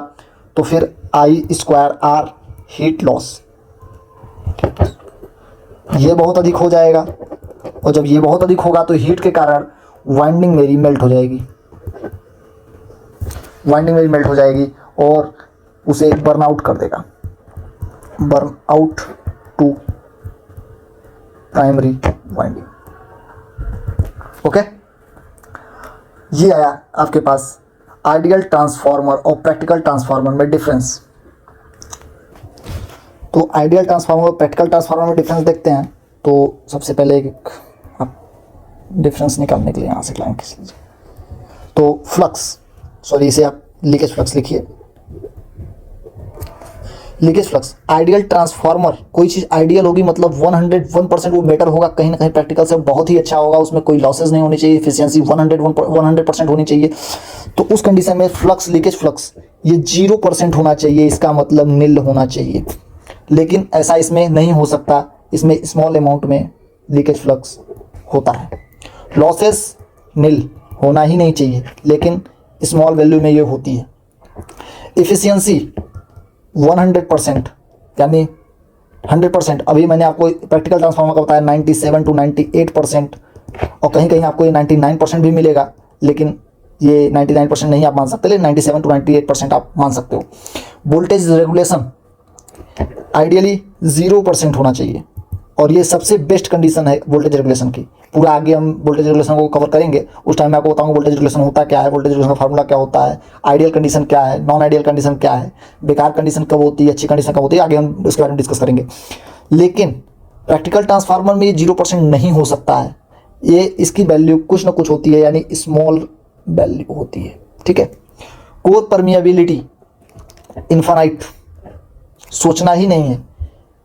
तो फिर I²R हीट लॉस, ये बहुत अधिक हो जाएगा, और जब ये बहुत अधिक होगा तो हीट के कारण वाइंडिंग मेरी मेल्ट हो जाएगी, और उसे बर्न आउट कर देगा, burn out to primary winding. Okay, ये आया आपके पास आइडियल ट्रांसफार्मर और प्रैक्टिकल ट्रांसफार्मर में डिफरेंस। तो आइडियल ट्रांसफार्मर और प्रैक्टिकल ट्रांसफार्मर में डिफरेंस देखते हैं। तो सबसे पहले आप डिफरेंस निकालने के लिए यहाँ से लाइन खींच लीजिए। तो फ्लक्स, सॉरी इसे आप लीकेज फ्लक्स लिखिए। लीकेज फ्लक्स, आइडियल ट्रांसफार्मर, कोई चीज़ आइडियल होगी मतलब 101% वो बेटर होगा, कहीं ना कहीं प्रैक्टिकल से बहुत ही अच्छा होगा, उसमें कोई लॉसेज नहीं होनी चाहिए, एफिशिएंसी 100% होनी चाहिए। तो उस कंडीशन में फ्लक्स, लीकेज फ्लक्स ये 0% होना चाहिए, इसका मतलब नील होना चाहिए। लेकिन ऐसा इसमें नहीं हो सकता, इसमें स्मॉल अमाउंट में लीकेज फ्लक्स होता है। लॉसेस नील होना ही नहीं चाहिए, लेकिन स्मॉल वैल्यू में ये होती है। एफिशिएंसी 100%, यानी 100%, अभी मैंने आपको प्रैक्टिकल ट्रांसफार्मर का बताया 97 to 98%, और कहीं कहीं आपको ये 99% भी मिलेगा, लेकिन ये 99% नहीं आप मान सकते, लेकिन 97 to 98% आप मान सकते हो। वोल्टेज रेगुलेशन आइडियली 0% होना चाहिए, और ये सबसे बेस्ट कंडीशन है वोल्टेज रेगुलेशन की। पूरा आगे हम वोल्टेज रेगुलेशन को कवर करेंगे, उस टाइम मैं आपको बताऊंगा वोल्टेज रेगुलेशन होता क्या है, वोल्टेज रेगुलेशन का फार्मूला क्या होता है, आइडियल कंडीशन क्या है, नॉन आइडियल कंडीशन क्या है, बेकार कंडीशन कब होती है, अच्छी कंडीशन कब होती है, आगे हम इसके बारे में डिस्कस करेंगे। लेकिन प्रैक्टिकल ट्रांसफार्मर में ये 0% नहीं हो सकता है, ये इसकी वैल्यू कुछ ना कुछ होती है, यानी स्मॉल वैल्यू होती है, ठीक है। कोर परमिएबिलिटी इनफाइनाइट, सोचना ही नहीं है,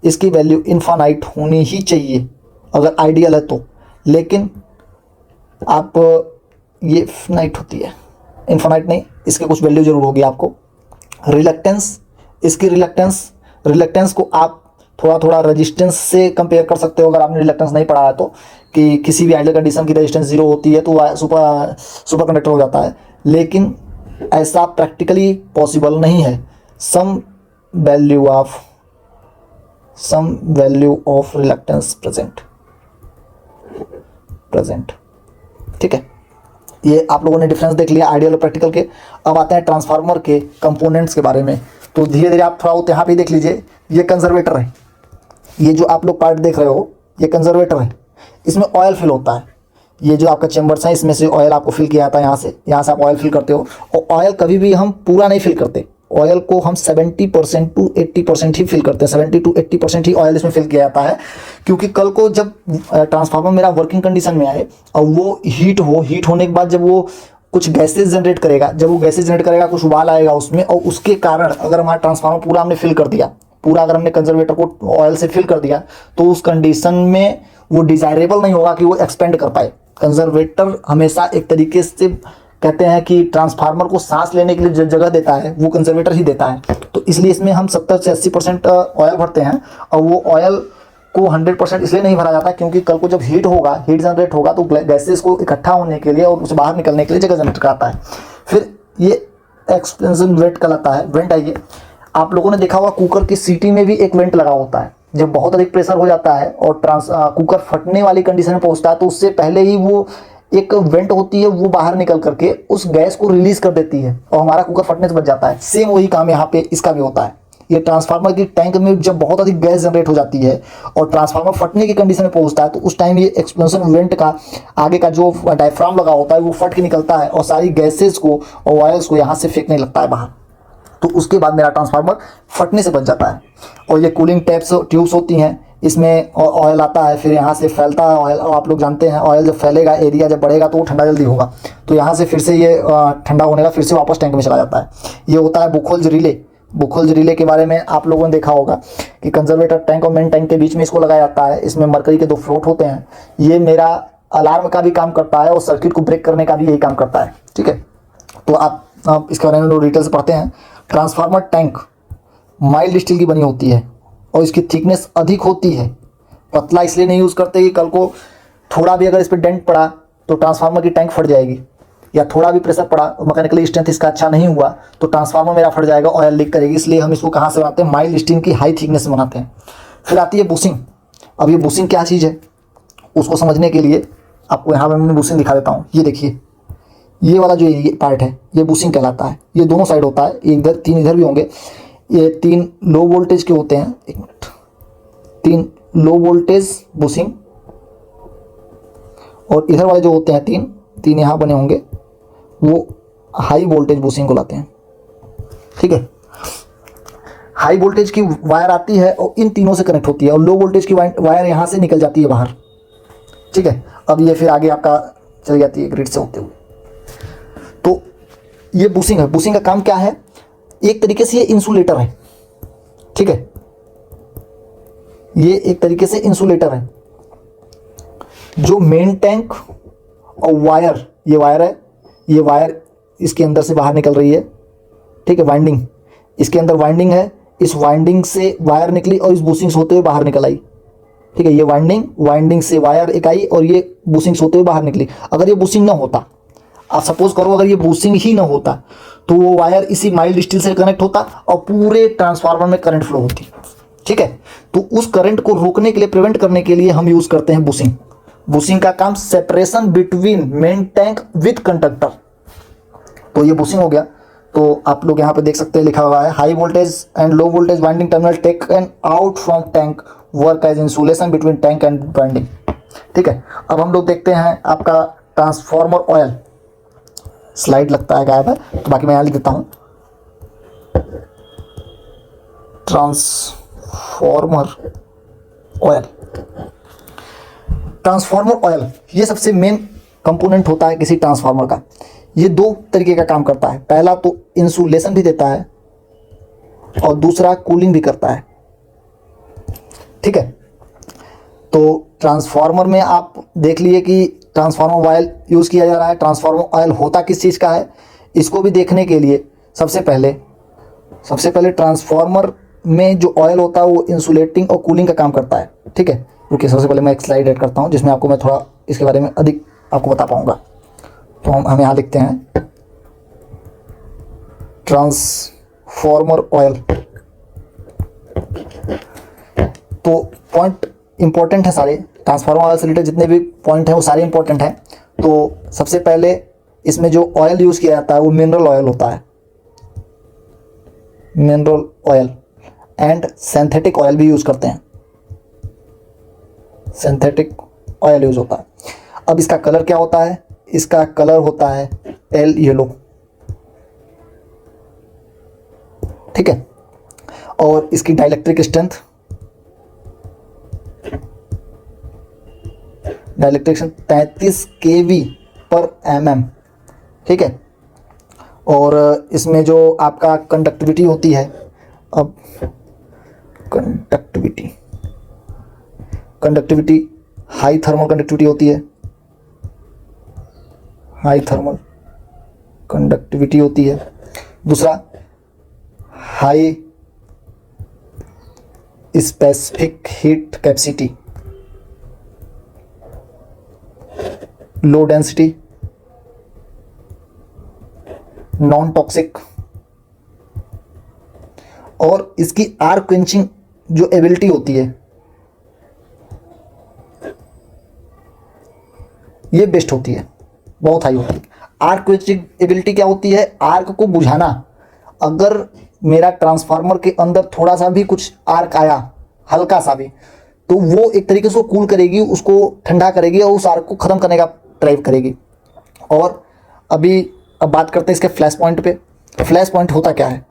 इसकी वैल्यू इनफाइनाइट होनी ही चाहिए अगर आइडियल है तो, लेकिन आप ये फिनाइट होती है, इनफाइनाइट नहीं, इसके कुछ वैल्यू जरूर होगी आपको। रिलक्टेंस इसकी रिलक्टेंस को आप थोड़ा थोड़ा रेजिस्टेंस से कंपेयर कर सकते हो, अगर आपने रिलक्टेंस नहीं पढ़ा है तो, कि किसी भी आइडियल कंडीशन की रेजिस्टेंस 0 होती है तो वह सुपर कंडक्टर हो जाता है, लेकिन ऐसा प्रैक्टिकली पॉसिबल नहीं है। Some value of reluctance present. ठीक है, ये आप लोगों ने डिफरेंस देख लिया आइडियल और प्रैक्टिकल के। अब आते हैं ट्रांसफार्मर के कंपोनेंट्स के बारे में। तो धीरे धीरे आप थोड़ा यहाँ पे देख लीजिए, ये कंजर्वेटर है, ये जो आप लोग पार्ट देख रहे हो ये कंजर्वेटर है, इसमें ऑयल फिल होता है। ये जो आपका चैम्बर्स है इसमें से ऑयल आपको फिल किया जाता है, यहाँ से आप ऑयल फिल करते हो। और ऑयल कभी भी हम पूरा नहीं फिल करते, ऑयल को हम 70% to 80% ही फिल करते हैं, 70 to 80% ही ऑयल इसमें फिल किया जाता है। क्योंकि कल को जब ट्रांसफार्मर मेरा वर्किंग कंडीशन में आए और वो हीट होने के बाद जब वो कुछ गैसेज जनरेट करेगा, कुछ उबाल आएगा उसमें, और उसके कारण अगर हमारा ट्रांसफार्मर पूरा हमने फिल कर दिया, पूरा अगर हमने कंजर्वेटर को ऑयल से फिल कर दिया, तो उस कंडीशन में वो डिजायरेबल नहीं होगा कि वो एक्सपेंड कर पाए। कंजर्वेटर हमेशा एक तरीके से कहते हैं कि ट्रांसफार्मर को सांस लेने के लिए जो जगह देता है वो कंजर्वेटर ही देता है। तो इसलिए इसमें हम 70 से 80% ऑयल भरते हैं, और वो ऑयल को 100% इसलिए नहीं भरा जाता क्योंकि कल को जब हीट जनरेट होगा तो गैसेस को इकट्ठा होने के लिए और उसे बाहर निकलने के लिए जगह जनरेट कराता है। फिर ये एक्सपेंशन वेंट कहलाता है। वेंट है ये, आप लोगों ने देखा होगा कुकर की सीटी में भी एक वेंट लगा होता है। जब बहुत अधिक प्रेशर हो जाता है और कुकर फटने वाली कंडीशन में पहुंचता है तो उससे पहले ही वो एक वेंट होती है, वो बाहर निकल करके उस गैस को रिलीज कर देती है और हमारा कुकर फटने से बच जाता है। सेम वही काम यहाँ पे इसका भी होता है। ये ट्रांसफार्मर की टैंक में जब बहुत अधिक गैस जनरेट हो जाती है और ट्रांसफार्मर फटने की कंडीशन में पहुंचता है तो उस टाइम ये एक्सपेंशन वेंट का आगे का जो डायफ्राम लगा होता है वो फट के निकलता है और सारी गैसेज को और ऑयल्स को यहाँ से फेंकने लगता है बाहर। तो उसके बाद मेरा ट्रांसफार्मर फटने से बच जाता है। और ये कूलिंग ट्यूब्स होती हैं, इसमें ऑयल आता है, फिर यहाँ से फैलता है ऑयल। और आप लोग जानते हैं ऑयल जब फैलेगा, एरिया जब बढ़ेगा तो वो ठंडा जल्दी होगा, तो यहाँ से फिर से ये ठंडा होने का फिर से वापस टैंक में चला जाता है। ये होता है बुखोल्ज रिले के बारे में आप लोगों ने देखा होगा कि कंजर्वेटर टैंक और मेन टैंक के बीच में इसको लगाया जाता है। इसमें मरकरी के 2 फ्लोट होते हैं। ये मेरा अलार्म का भी काम करता है और सर्किट को ब्रेक करने का भी यही काम करता है। ठीक है, तो आप इसके बारे में डिटेल से पढ़ते हैं। ट्रांसफार्मर टैंक माइल्ड स्टील की बनी होती है और इसकी थिकनेस अधिक होती है। पतला इसलिए नहीं यूज़ करते कि कल को थोड़ा भी अगर इस पर डेंट पड़ा तो ट्रांसफार्मर की टैंक फट जाएगी, या थोड़ा भी प्रेशर पड़ा, मैकेनिकली स्ट्रेंथ इसका अच्छा नहीं हुआ तो ट्रांसफार्मर मेरा फट जाएगा, ऑयल लीक करेगी। इसलिए हम इसको कहाँ से बनाते हैं? माइल्ड स्टील की हाई थिकनेस से बनाते हैं। फिर आती है बुशिंग। अब ये बुशिंग क्या चीज़ है उसको समझने के लिए आपको यहाँ पर मैं बुशिंग दिखा देता हूँ। ये देखिए, ये वाला जो ये पार्ट है ये बुशिंग कहलाता है। ये दोनों साइड होता है, इधर 3 इधर भी होंगे। ये 3 लो वोल्टेज के होते हैं, 3 लो वोल्टेज बुशिंग, और इधर वाले जो होते हैं 3 यहाँ बने होंगे वो हाई वोल्टेज बुशिंग को लाते हैं। ठीक है, हाई वोल्टेज की वायर आती है और इन तीनों से कनेक्ट होती है, और लो वोल्टेज की वायर यहाँ से निकल जाती है बाहर। ठीक है, अब ये फिर आगे आपका चली जाती है ग्रिड से होते हुए। तो ये बुशिंग है। बुशिंग का काम क्या है? एक तरीके से ये इंसुलेटर है। ठीक है, ये एक तरीके से इंसुलेटर है। जो मेन टैंक और वायर, ये वायर है, ये वायर इसके अंदर से बाहर निकल रही है। ठीक है, वाइंडिंग, इसके अंदर वाइंडिंग है, इस वाइंडिंग से वायर निकली और इस बुशिंग से होते हुए बाहर निकल आई। ठीक है, ये वाइंडिंग से वायर एक आई और ये बुशिंग से होते हुए बाहर निकली। अगर ये बुशिंग ना होता, आप सपोज करो अगर ये बुशिंग ही ना होता तो वो वायर इसी माइल्ड स्टील से कनेक्ट होता और पूरे ट्रांसफार्मर में करंट फ्लो होती। ठीक है, तो उस करंट को रोकने के लिए, प्रिवेंट करने के लिए हम यूज करते हैं बुशिंग। बुशिंग का काम separation between main tank with conductor. तो ये बुशिंग हो गया। तो आप लोग यहाँ पे देख सकते हैं लिखा हुआ है high voltage and low voltage winding terminal taken out from tank work as insulation between tank and winding. ठीक है, अब हम लोग देखते हैं आपका ट्रांसफार्मर ऑयल। स्लाइड लगता है गायब है, तो बाकी मैं यहाँ लिख देता हूँ। ट्रांसफार्मर ऑयल ये सबसे मेन कंपोनेंट होता है किसी ट्रांसफार्मर का। ये 2 तरीके का काम करता है। पहला तो इंसुलेशन भी देता है और दूसरा कूलिंग भी करता है। ठीक है, तो ट्रांसफार्मर में आप देख लिए कि ट्रांसफार्मर ऑयल यूज़ किया जा रहा है। ट्रांसफार्मर ऑयल होता किस चीज़ का है, इसको भी देखने के लिए सबसे पहले सबसे पहले ट्रांसफार्मर में जो ऑयल होता है वो इंसुलेटिंग और कूलिंग का काम करता है, ठीक है। रुकिए, सबसे पहले मैं एक स्लाइड ऐड करता हूँ जिसमें आपको मैं थोड़ा इसके बारे में अधिक आपको बता पाऊँगा। तो हम यहाँ लिखते हैं ट्रांसफार्मर ऑयल। तो पॉइंट इंपॉर्टेंट है सारे, ट्रांसफार्मर ऑयल से रिलेटेड जितने भी पॉइंट हैं वो सारे इंपॉर्टेंट हैं। तो सबसे पहले इसमें जो ऑयल यूज़ किया जाता है वो मिनरल ऑयल होता है, mineral oil, and synthetic oil भी यूज़ करते हैं, सिंथेटिक ऑयल यूज़ होता है। अब इसका कलर क्या होता है? इसका कलर होता है पेल येलो, ठीक है। और इसकी dielectric strength, dielectric strength 33 kV/mm, ठीक है। और इसमें जो आपका कंडक्टिविटी होती है, अब कंडक्टिविटी हाई थर्मल कंडक्टिविटी होती है, हाई थर्मल कंडक्टिविटी होती है। दूसरा, high specific heat capacity, low density, non toxic, और इसकी आर क्वेंचिंग जो एबिलिटी होती है ये बेस्ट होती है, बहुत हाई होती है। आर्क क्वेंचिंग एबिलिटी क्या होती है? आर्क को बुझाना। अगर मेरा ट्रांसफार्मर के अंदर थोड़ा सा भी कुछ आर्क आया, हल्का सा भी, तो वो एक तरीके से उसको कूल करेगी, उसको ठंडा करेगी और उस आर्क को ख़त्म करने का ट्राई करेगी। और अब बात करते हैं इसके फ्लैश पॉइंट पे। फ्लैश पॉइंट होता क्या है?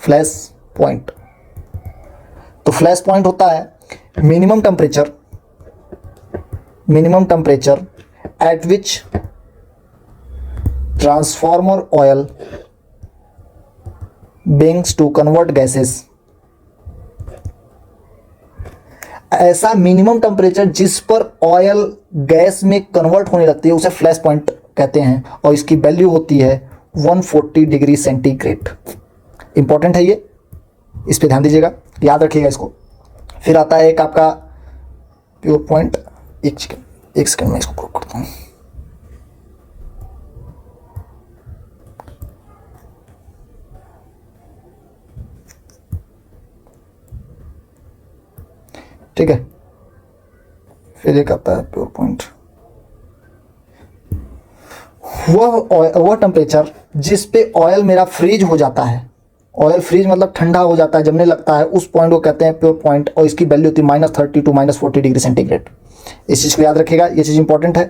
फ्लैश पॉइंट, तो फ्लैश पॉइंट होता है minimum temperature at which transformer oil begins to convert gases। ऐसा मिनिमम टेम्परेचर जिस पर ऑयल गैस में कन्वर्ट होने लगती है उसे फ्लैश पॉइंट कहते हैं, और इसकी वैल्यू होती है 140 डिग्री सेंटीग्रेड। इंपॉर्टेंट है ये, इस पे ध्यान दीजिएगा, याद रखिएगा इसको। फिर आता है एक आपका प्योर पॉइंट। एक सेकंड में इसको प्रूव करता हूँ। ठीक है, फिर एक आता है प्योर पॉइंट। वह टेम्परेचर जिस पे ऑयल मेरा फ्रीज हो जाता है, ऑयल फ्रीज मतलब ठंडा हो जाता है, जमने लगता है, उस पॉइंट को कहते हैं प्योर पॉइंट, और इसकी वैल्यू होती है -30 to -40 डिग्री सेंटीग्रेड। इस चीज़ को याद रखिएगा, ये चीज़ इंपॉर्टेंट है।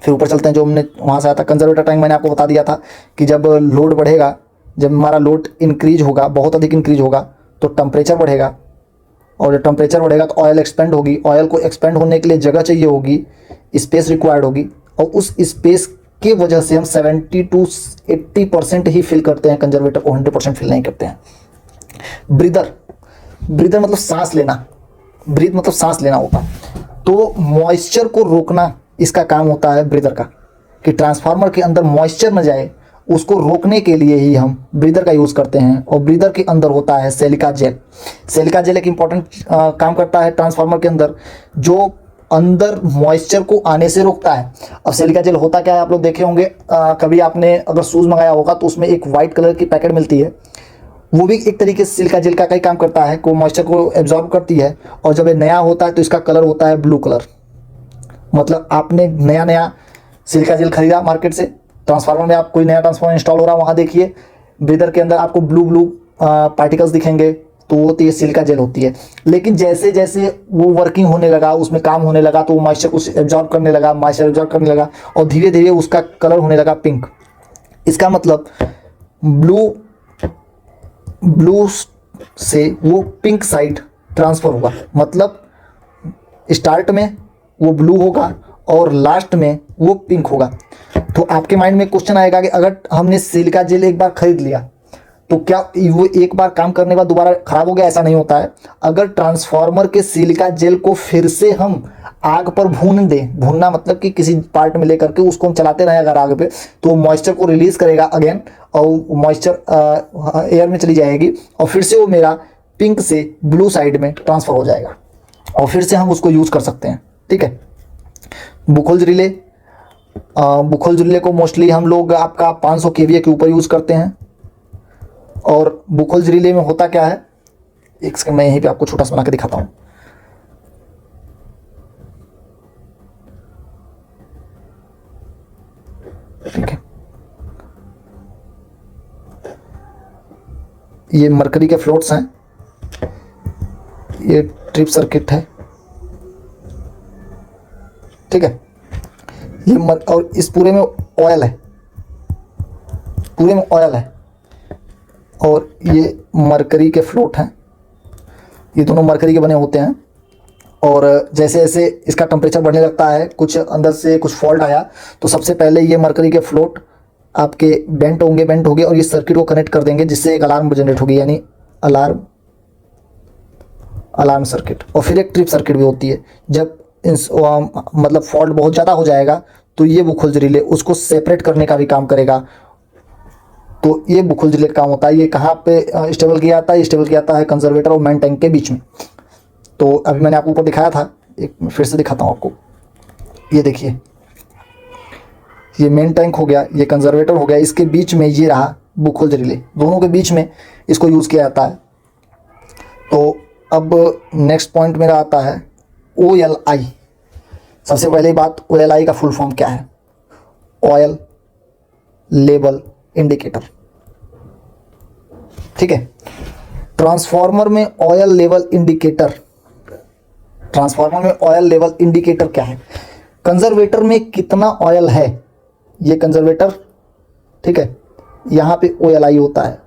फिर ऊपर चलते हैं, जो हमने वहाँ से आया था कंजर्वेटर टैंक, मैंने आपको बता दिया था कि जब लोड बढ़ेगा, जब हमारा लोड इंक्रीज होगा, बहुत अधिक इंक्रीज होगा, तो टेम्परेचर बढ़ेगा, और जब टेम्परेचर बढ़ेगा तो ऑयल एक्सपेंड होगी। ऑयल को एक्सपेंड होने के लिए जगह चाहिए होगी, स्पेस रिक्वायर्ड होगी, और उस स्पेस की वजह से हम 70 to 80% ही फिल करते हैं कंजर्वेटर को, 100% फिल नहीं करते हैं। ब्रीदर मतलब सांस लेना, ब्रीथ मतलब सांस लेना होता, तो मॉइस्चर को रोकना इसका काम होता है ब्रीदर का, कि ट्रांसफार्मर के अंदर मॉइस्चर न जाए, उसको रोकने के लिए ही हम ब्रीदर का यूज़ करते हैं। और ब्रीदर के अंदर होता है सिलिका जेल। सिलिका जेल एक इंपॉर्टेंट काम करता है ट्रांसफार्मर के अंदर, जो अंदर मॉइस्चर को आने से रोकता है। अब सिलिका जेल होता क्या है, आप लोग देखे होंगे, कभी आपने अगर शूज़ मंगाया होगा तो उसमें एक वाइट कलर की पैकेट मिलती है, वो भी एक तरीके से सिलिका जेल का कई काम करता है, को मॉइस्चर को एब्जॉर्ब करती है। और जब ये नया होता है तो इसका कलर होता है ब्लू कलर, मतलब आपने नया सिलिका जेल खरीदा मार्केट से, ट्रांसफार्मर में आप कोई नया ट्रांसफार्मर इंस्टॉल हो रहा है, वहाँ देखिए ब्रीदर के अंदर आपको ब्लू पार्टिकल्स दिखेंगे, तो वो होती है सिलिका जेल होती है। लेकिन जैसे जैसे वो वर्किंग होने लगा, उसमें काम होने लगा, तो वो मॉइस्चर को एब्जॉर्ब करने लगा, और धीरे धीरे उसका कलर होने लगा पिंक। इसका मतलब ब्लू से वो पिंक साइड ट्रांसफ़र होगा, मतलब स्टार्ट में वो ब्लू होगा और लास्ट में वो पिंक होगा। तो आपके माइंड में क्वेश्चन आएगा कि अगर हमने सिलिका जेल एक बार खरीद लिया तो क्या वो एक बार काम करने के बाद दोबारा खराब हो गया? ऐसा नहीं होता है। अगर ट्रांसफार्मर के सिलिका जेल को फिर से हम आग पर भून दें, भूनना मतलब कि किसी पार्ट में लेकर के उसको हम चलाते रहें अगर आग पे, तो मॉइस्चर को रिलीज करेगा अगेन, और मॉइस्चर एयर में चली जाएगी और फिर से वो मेरा पिंक से ब्लू साइड में ट्रांसफर हो जाएगा और फिर से हम उसको यूज कर सकते हैं। ठीक है। बुखोल्ज रिले, बुखोल्ज रिले को मोस्टली हम लोग आपका 500 केवीए के ऊपर यूज करते हैं। और बुखोल्ज रिले में होता क्या है, एक सेकंड मैं यहीं पे आपको छोटा सा बना के दिखाता हूं। ठीक है, ये मरकरी के फ्लोट्स हैं, ये ट्रिप सर्किट है। ठीक है, ये और इस पूरे में ऑयल है, पूरे में ऑयल है, और ये मरकरी के फ्लोट हैं। ये दोनों मरकरी के बने होते हैं। और जैसे जैसे इसका टेम्परेचर बढ़ने लगता है, कुछ अंदर से कुछ फॉल्ट आया, तो सबसे पहले ये मरकरी के फ्लोट आपके बेंट होंगे और ये सर्किट को कनेक्ट कर देंगे, जिससे एक अलार्म जनरेट होगी, यानी अलार्म सर्किट। और फिर एक ट्रिप सर्किट भी होती है। जब मतलब फॉल्ट बहुत ज़्यादा हो जाएगा तो ये बुखोल्ज रिले उसको सेपरेट करने का भी काम करेगा। तो ये बुखोल्ज रिले का काम होता है। ये कहाँ पे स्टेबल किया जाता है? स्टेबल किया जाता है कंजर्वेटर और मेन टैंक के बीच में। तो अभी मैंने आपको ऊपर दिखाया था, एक फिर से दिखाता हूँ आपको। ये देखिए, ये मेन टैंक हो गया, ये कंजर्वेटर हो गया, इसके बीच में ये रहा बुखोल्ज रिले, दोनों के बीच में इसको यूज़ किया जाता है। तो अब नेक्स्ट पॉइंट मेरा आता है OLI। सबसे पहले बात, OLI का फुल फॉर्म क्या है? Oil level indicator. ठीक है, ट्रांसफार्मर में ऑयल लेवल इंडिकेटर, ट्रांसफार्मर में ऑयल लेवल इंडिकेटर क्या है? कंजर्वेटर में कितना ऑयल है, ये कंजर्वेटर, ठीक है, यहाँ पे OLI होता है।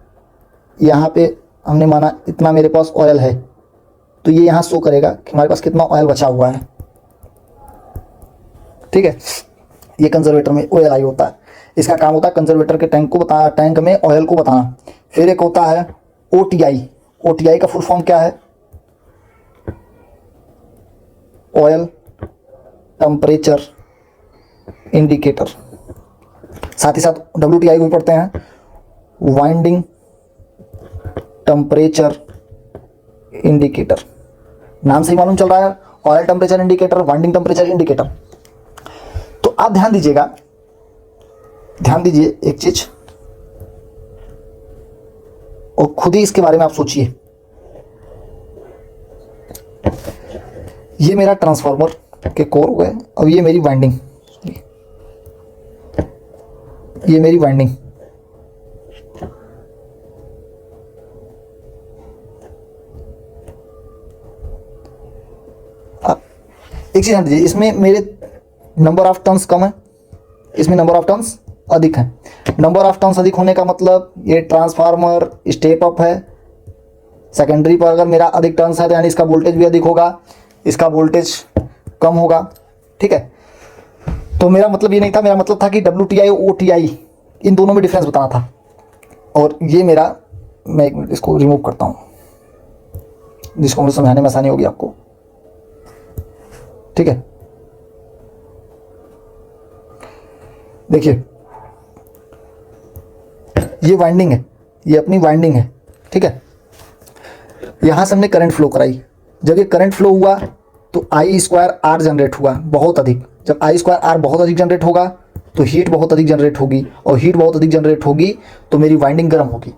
यहाँ पे हमने माना इतना मेरे पास ऑयल है, तो ये यहाँ शो करेगा कि हमारे पास कितना ऑयल बचा हुआ है। ठीक है, ये कंजर्वेटर में OLI होता है। इसका काम होता है कंजर्वेटर के टैंक को बताना, टैंक में ऑयल को बताना। फिर एक होता है OTI। OTI का फुल फॉर्म क्या है? Oil temperature indicator. साथ ही साथ WTI को पढ़ते हैं, वाइंडिंग टेम्परेचर इंडिकेटर। नाम से ही मालूम चल रहा है, oil temperature indicator, winding temperature indicator. तो आप ध्यान दीजिएगा, ध्यान दीजिए एक चीज, और खुद ही इसके बारे में आप सोचिए। ये मेरा ट्रांसफार्मर के कोर हो गए, और ये मेरी वाइंडिंग, ये मेरी वाइंडिंग। एक चीज ध्यान दीजिए, इसमें मेरे नंबर ऑफ टर्न्स कम है, इसमें नंबर ऑफ टर्न्स अधिक है। नंबर ऑफ टर्न्स अधिक होने का मतलब ये ट्रांसफार्मर स्टेप अप है। सेकेंडरी पर अगर मेरा अधिक टर्न्स है तो यानी इसका वोल्टेज भी अधिक होगा, इसका वोल्टेज कम होगा। ठीक है, तो मेरा मतलब ये नहीं था, मेरा मतलब था कि WTI और OTI इन दोनों में डिफरेंस बताना था। और ये मेरा, मैं एक मिनट इसको रिमूव करता हूँ जिसको मुझे समझाने में आसानी होगी आपको। ठीक है, देखिए ये वाइंडिंग है, ये अपनी वाइंडिंग है। ठीक है, यहां से हमने करंट फ्लो कराई। जब ये करंट फ्लो हुआ तो I²R जनरेट हुआ बहुत अधिक। जब I²R बहुत अधिक जनरेट होगा तो हीट बहुत अधिक जनरेट होगी, और हीट बहुत अधिक जनरेट होगी तो मेरी वाइंडिंग गर्म होगी।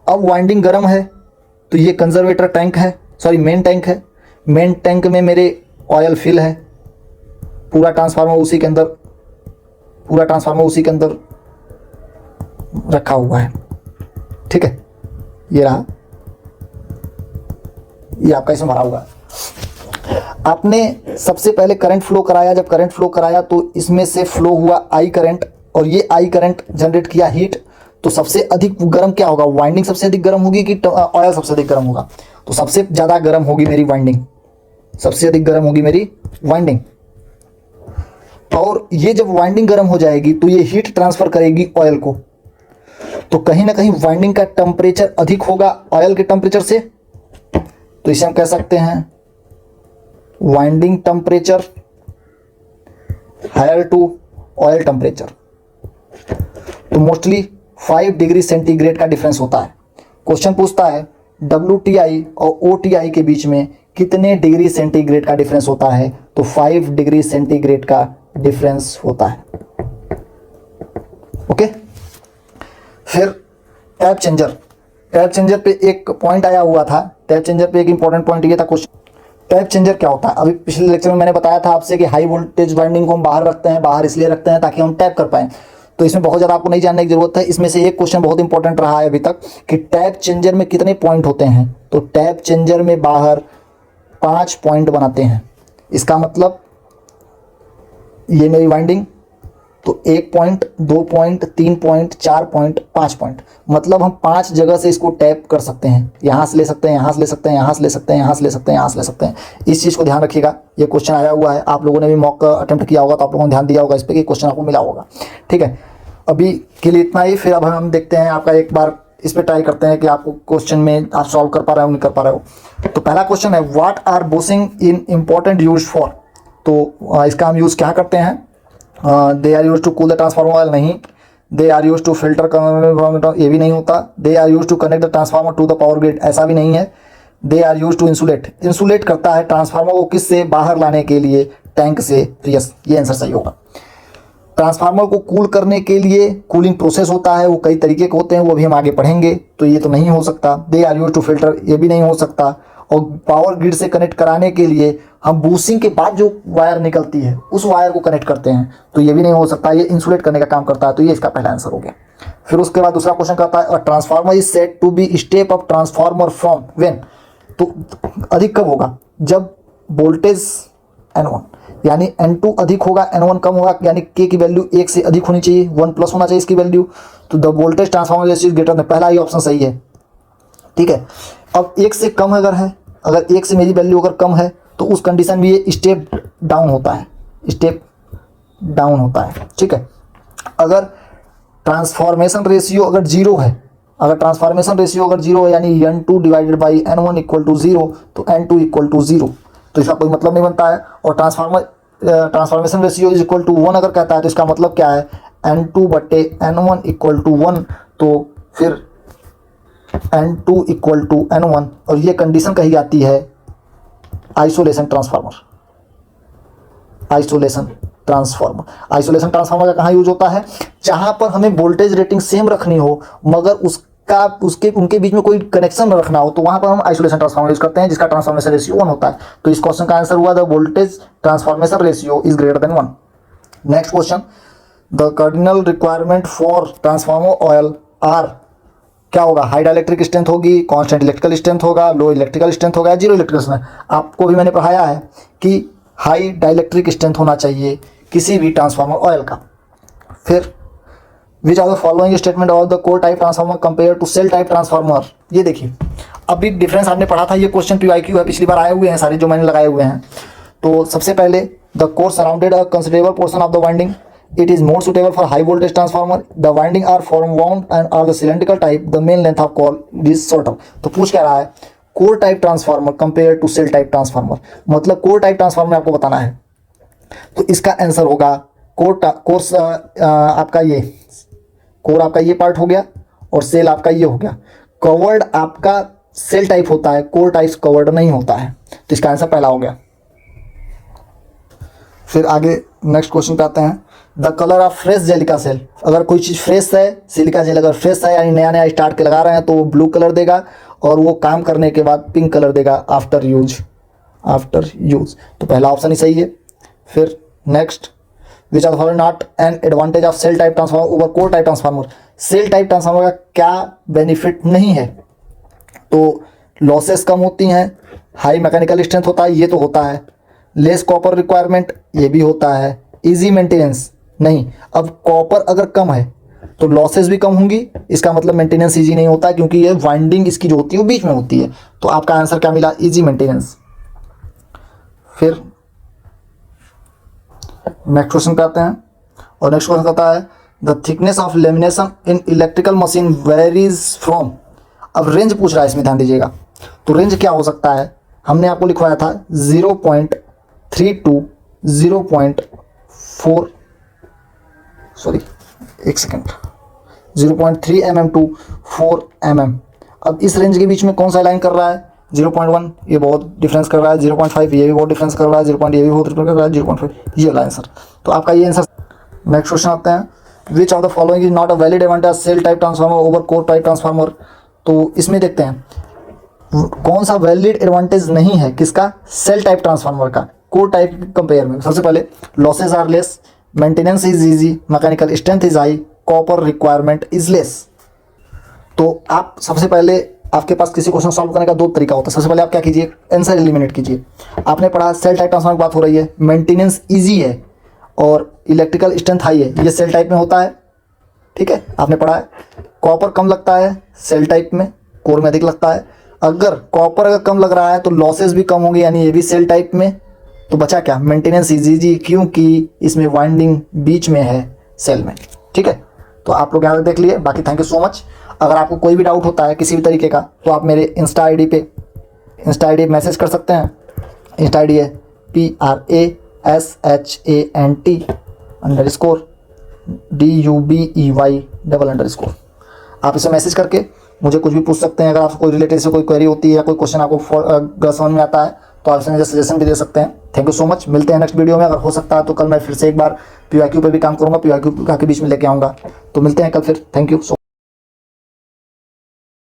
अब वाइंडिंग गर्म है तो ये कंजर्वेटर टैंक है, सॉरी मेन टैंक है। मेन टैंक में मेरे ऑयल फिल है, पूरा ट्रांसफार्मर उसी के अंदर, पूरा ट्रांसफार्मर उसी के अंदर रखा हुआ है। ठीक है, ये रहा, ये आपका इसमें भरा हुआ है। आपने सबसे पहले करंट फ्लो कराया, जब करंट फ्लो कराया तो इसमें से फ्लो हुआ I करंट, और ये I करंट जनरेट किया हीट। तो सबसे अधिक गर्म क्या होगा? वाइंडिंग सबसे अधिक गर्म होगी कि ऑयल सबसे अधिक गर्म होगा? तो सबसे ज़्यादा गर्म होगी मेरी वाइंडिंग, सबसे अधिक गर्म होगी मेरी वाइंडिंग। और ये जब वाइंडिंग गर्म हो जाएगी तो ये हीट ट्रांसफर करेगी ऑयल को। तो कहीं ना कहीं वाइंडिंग का टेम्परेचर अधिक होगा ऑयल के टेम्परेचर से, तो इसे हम कह सकते हैं winding temperature higher to oil temperature. तो मोस्टली 5 डिग्री सेंटीग्रेड का डिफरेंस होता है। क्वेश्चन पूछता है WTI और OTI के बीच में कितने डिग्री सेंटीग्रेड का डिफरेंस होता है, तो 5 डिग्री सेंटीग्रेड का डिफरेंस होता है। ओके, फिर टैप चेंजर पे एक पॉइंट आया हुआ था। टैप चेंजर पे एक इंपॉर्टेंट पॉइंट ये था क्वेश्चन, टैप चेंजर क्या होता है। अभी पिछले लेक्चर में मैंने बताया था आपसे कि हाई वोल्टेज वाइंडिंग को हम बाहर रखते हैं, बाहर इसलिए रखते हैं ताकि हम टैप कर पाएं। तो इसमें बहुत ज़्यादा आपको नहीं जानने की जरूरत है। इसमें से एक क्वेश्चन बहुत इंपॉर्टेंट रहा है अभी तक कि टैप चेंजर में कितने पॉइंट होते हैं। तो टैप चेंजर में बाहर 5 पॉइंट बनाते हैं। इसका मतलब ये मेरी वाइंडिंग, तो 1 point, 2 point, 3 point, 4 point, 5 point, मतलब हम 5 जगह से इसको टैप कर सकते हैं। यहाँ से ले सकते हैं, यहाँ से ले सकते हैं, यहाँ से ले सकते हैं, यहाँ से ले सकते हैं, यहाँ से ले सकते हैं। इस चीज़ को ध्यान रखिएगा। ये क्वेश्चन आया हुआ है, आप लोगों ने भी मॉक अटेम्प्ट किया होगा तो आप लोगों ने ध्यान दिया होगा इस पर कि क्वेश्चन आपको मिला होगा। ठीक है, अभी के लिए इतना ही। फिर अब हम देखते हैं आपका, एक बार इस पर ट्राई करते हैं कि आपको क्वेश्चन में आप सॉल्व कर पा रहे हो नहीं कर पा रहे हो। तो पहला क्वेश्चन है what are bushing in important use for. तो इसका हम यूज़ क्या करते हैं, they are use to cool the transformer oil, नहीं। They are use to filter, ये भी नहीं होता। They are use to connect the transformer to the power grid, ऐसा भी नहीं है। They are use to insulate करता है ट्रांसफार्मर को किससे, बाहर लाने के लिए, टैंक से। तो यस, ये आंसर सही होगा। ट्रांसफार्मर को कूल करने के लिए कूलिंग प्रोसेस होता है, वो कई तरीके के होते हैं, वो भी हम आगे पढ़ेंगे, तो ये तो नहीं हो सकता। They are use to filter, ये भी नहीं हो सकता। और पावर ग्रिड से कनेक्ट कराने के लिए हम बूसिंग के बाद जो वायर निकलती है उस वायर को कनेक्ट करते हैं, तो ये भी नहीं हो सकता। ये इंसुलेट करने का काम करता है, तो ये इसका पहला आंसर हो गया। फिर उसके बाद दूसरा क्वेश्चन कहता है transformer is said to be step up transformer from when. तो अधिक कब होगा, जब वोल्टेज N1 यानी N2 अधिक होगा, N1 कम होगा, यानी K की वैल्यू 1 से अधिक होनी चाहिए, 1+ होना चाहिए इसकी वैल्यू। तो the voltage transformer ratio greater than, पहला ही ऑप्शन सही है। ठीक है, अब 1 से कम अगर है, अगर 1 से मेरी वैल्यू अगर कम है तो उस कंडीशन में ये स्टेप डाउन होता है, स्टेप डाउन होता है। ठीक है, अगर ट्रांसफॉर्मेशन रेशियो अगर 0 है, अगर ट्रांसफॉर्मेशन रेशियो अगर 0 है यानी N2 divided by N1 equal to 0, तो N2 इक्वल टू 0, तो इसका कोई मतलब नहीं बनता है। और transformation ratio is equal to 1 अगर कहता है तो इसका मतलब क्या है, N2 बटे N1 इक्वल टू 1, तो फिर N2 इक्वल टू N1, और ये कंडीशन कही जाती है आइसोलेशन ट्रांसफार्मर। आइसोलेशन ट्रांसफार्मर का कहाँ यूज होता है, जहां पर हमें वोल्टेज रेटिंग सेम रखनी हो मगर उनके बीच में कोई कनेक्शन न रखना हो, तो वहां पर हम आइसोलेशन ट्रांसफार्मर यूज करते हैं जिसका ट्रांसफॉर्मेशन रेशियो 1 होता है। तो इस क्वेश्चन का आंसर हुआ the voltage transformation ratio is greater than 1। Next question, the cardinal requirement for transformer oil are, क्या होगा, हाई डाइलेक्ट्रिक स्ट्रेंथ होगी, कांस्टेंट इलेक्ट्रिकल स्ट्रेंथ होगा, लो इलेक्ट्रिकल स्ट्रेंथ होगा, जीरो इलेक्ट्रिकल स्ट्रेंथ। आपको भी मैंने पढ़ाया है कि हाई डाइलेक्ट्रिक स्ट्रेंथ होना चाहिए किसी भी ट्रांसफार्मर ऑयल का। फिर which are the following statement of the core type transformer compare to shell type transformer. ये देखिए, अभी डिफरेंस आपने पढ़ा था, ये क्वेश्चन PYQ है, पिछली बार आए हुए हैं सारे जो मैंने लगाए हुए हैं। तो सबसे पहले the core surrounded a considerable portion of the winding, it is more suitable for high voltage transformer, the winding are form wound and are the cylindrical type, the main length of coil is shorter। तो पूछ क्या रहा है, core type transformer compare to shell type transformer, मतलब core type transformer आपको बताना है, तो इसका आंसर होगा आपका ये कोर आपका ये पार्ट हो गया और सेल आपका ये हो गया। कवर्ड आपका सेल टाइप होता है, कोर टाइप कवर्ड नहीं होता है, तो इसका आंसर पहला हो गया। फिर आगे नेक्स्ट क्वेश्चन पे आते हैं, द कलर ऑफ फ्रेश जेलिका सेल। अगर कोई चीज़ फ्रेश है, सिलिका जेल अगर फ्रेश है यानी नया नया स्टार्ट के लगा रहे हैं तो वो ब्लू कलर देगा, और वो काम करने के बाद पिंक कलर देगा आफ्टर यूज। तो पहला ऑप्शन ही सही है। फिर next, which are following not an advantage of shell type transformer over core type transformer. Shell type transformer का क्या बेनिफिट नहीं है, तो लॉसेस कम होती हैं, हाई मैकेनिकल स्ट्रेंथ होता है, ये तो होता है, लेस कॉपर रिक्वायरमेंट, ये भी होता है, इजी मेंटेनेंस नहीं। अब कॉपर अगर कम है तो लॉसेस भी कम होंगी, इसका मतलब मेंटेनेंस इजी नहीं होता क्योंकि ये वाइंडिंग इसकी जो होती है वो बीच में होती है, तो आपका आंसर क्या मिला, इजी मेंटेनेंस। फिर नेक्स्ट क्वेश्चन पे आते हैं, और नेक्स्ट क्वेश्चन कहता है the thickness of lamination in electrical machine varies from. अब रेंज पूछ रहा है, इसमें ध्यान दीजिएगा। तो रेंज क्या हो सकता है, हमने आपको लिखवाया था 0.3 to 0.4 sorry 1 second 0.3 mm to 4 mm। अब इस रेंज के बीच में कौन सा लाइन कर रहा है, 0.1 ये बहुत डिफरेंस कर रहा है, 0.5 ये भी बहुत डिफरेंस कर रहा है, 0. ये भी बहुत डिफरेंस कर रहा है, 0.5 ये लाइन सर। तो आपका ये आंसर। नेक्स्ट क्वेश्चन आते हैं, which of the following is not a valid advantage shell type transformer over core type transformer. तो इसमें देखते हैं कौन सा वैलिड एडवांटेज नहीं है, किसका, सेल टाइप ट्रांसफार्मर का कोर टाइप कंपेयर में। सबसे पहले losses are less, maintenance is easy, mechanical strength is high, copper requirement is less. तो आप सबसे पहले, आपके पास किसी क्वेश्चन सॉल्व करने का दो तरीका होता है। सबसे पहले आप क्या कीजिए, आंसर एलिमिनेट कीजिए। आपने पढ़ा सेल टाइप ट्रांसफार्मर की बात हो रही है, मेंटेनेंस इजी है और इलेक्ट्रिकल स्ट्रेंथ हाई है, ये सेल टाइप में होता है, ठीक है, आपने पढ़ा है। कॉपर कम लगता है सेल टाइप में, कोर में अधिक लगता है। अगर कॉपर अगर कम लग रहा है तो लॉसेस भी कम होंगे, यानी ये भी सेल टाइप में। तो बचा क्या, मेंटेनेंस इजी, क्योंकि इसमें वाइंडिंग बीच में है सेल में, ठीक है। तो आप लोग यहाँ तक देख लिए, बाकी थैंक यू सो मच। अगर आपको कोई भी डाउट होता है किसी भी तरीके का, तो आप मेरे इंस्टा आई डी मैसेज कर सकते हैं। इंस्टा आई डी है PRASHANT_DUBEY_। आप इसे मैसेज करके मुझे कुछ भी पूछ सकते हैं। अगर आपको कोई रिलेटेड से कोई क्वेरी होती है या कोई क्वेश्चन आपको समझ में आता है तो आप इसमें सजेशन भी दे सकते हैं। थैंक यू सो मच, मिलते हैं नेक्स्ट वीडियो में। अगर हो सकता है तो कल मैं फिर से एक बार PYQ पे भी काम करूंगा, PYQ के बीच में लेके आऊँगा। तो मिलते हैं कल फिर, थैंक यू सो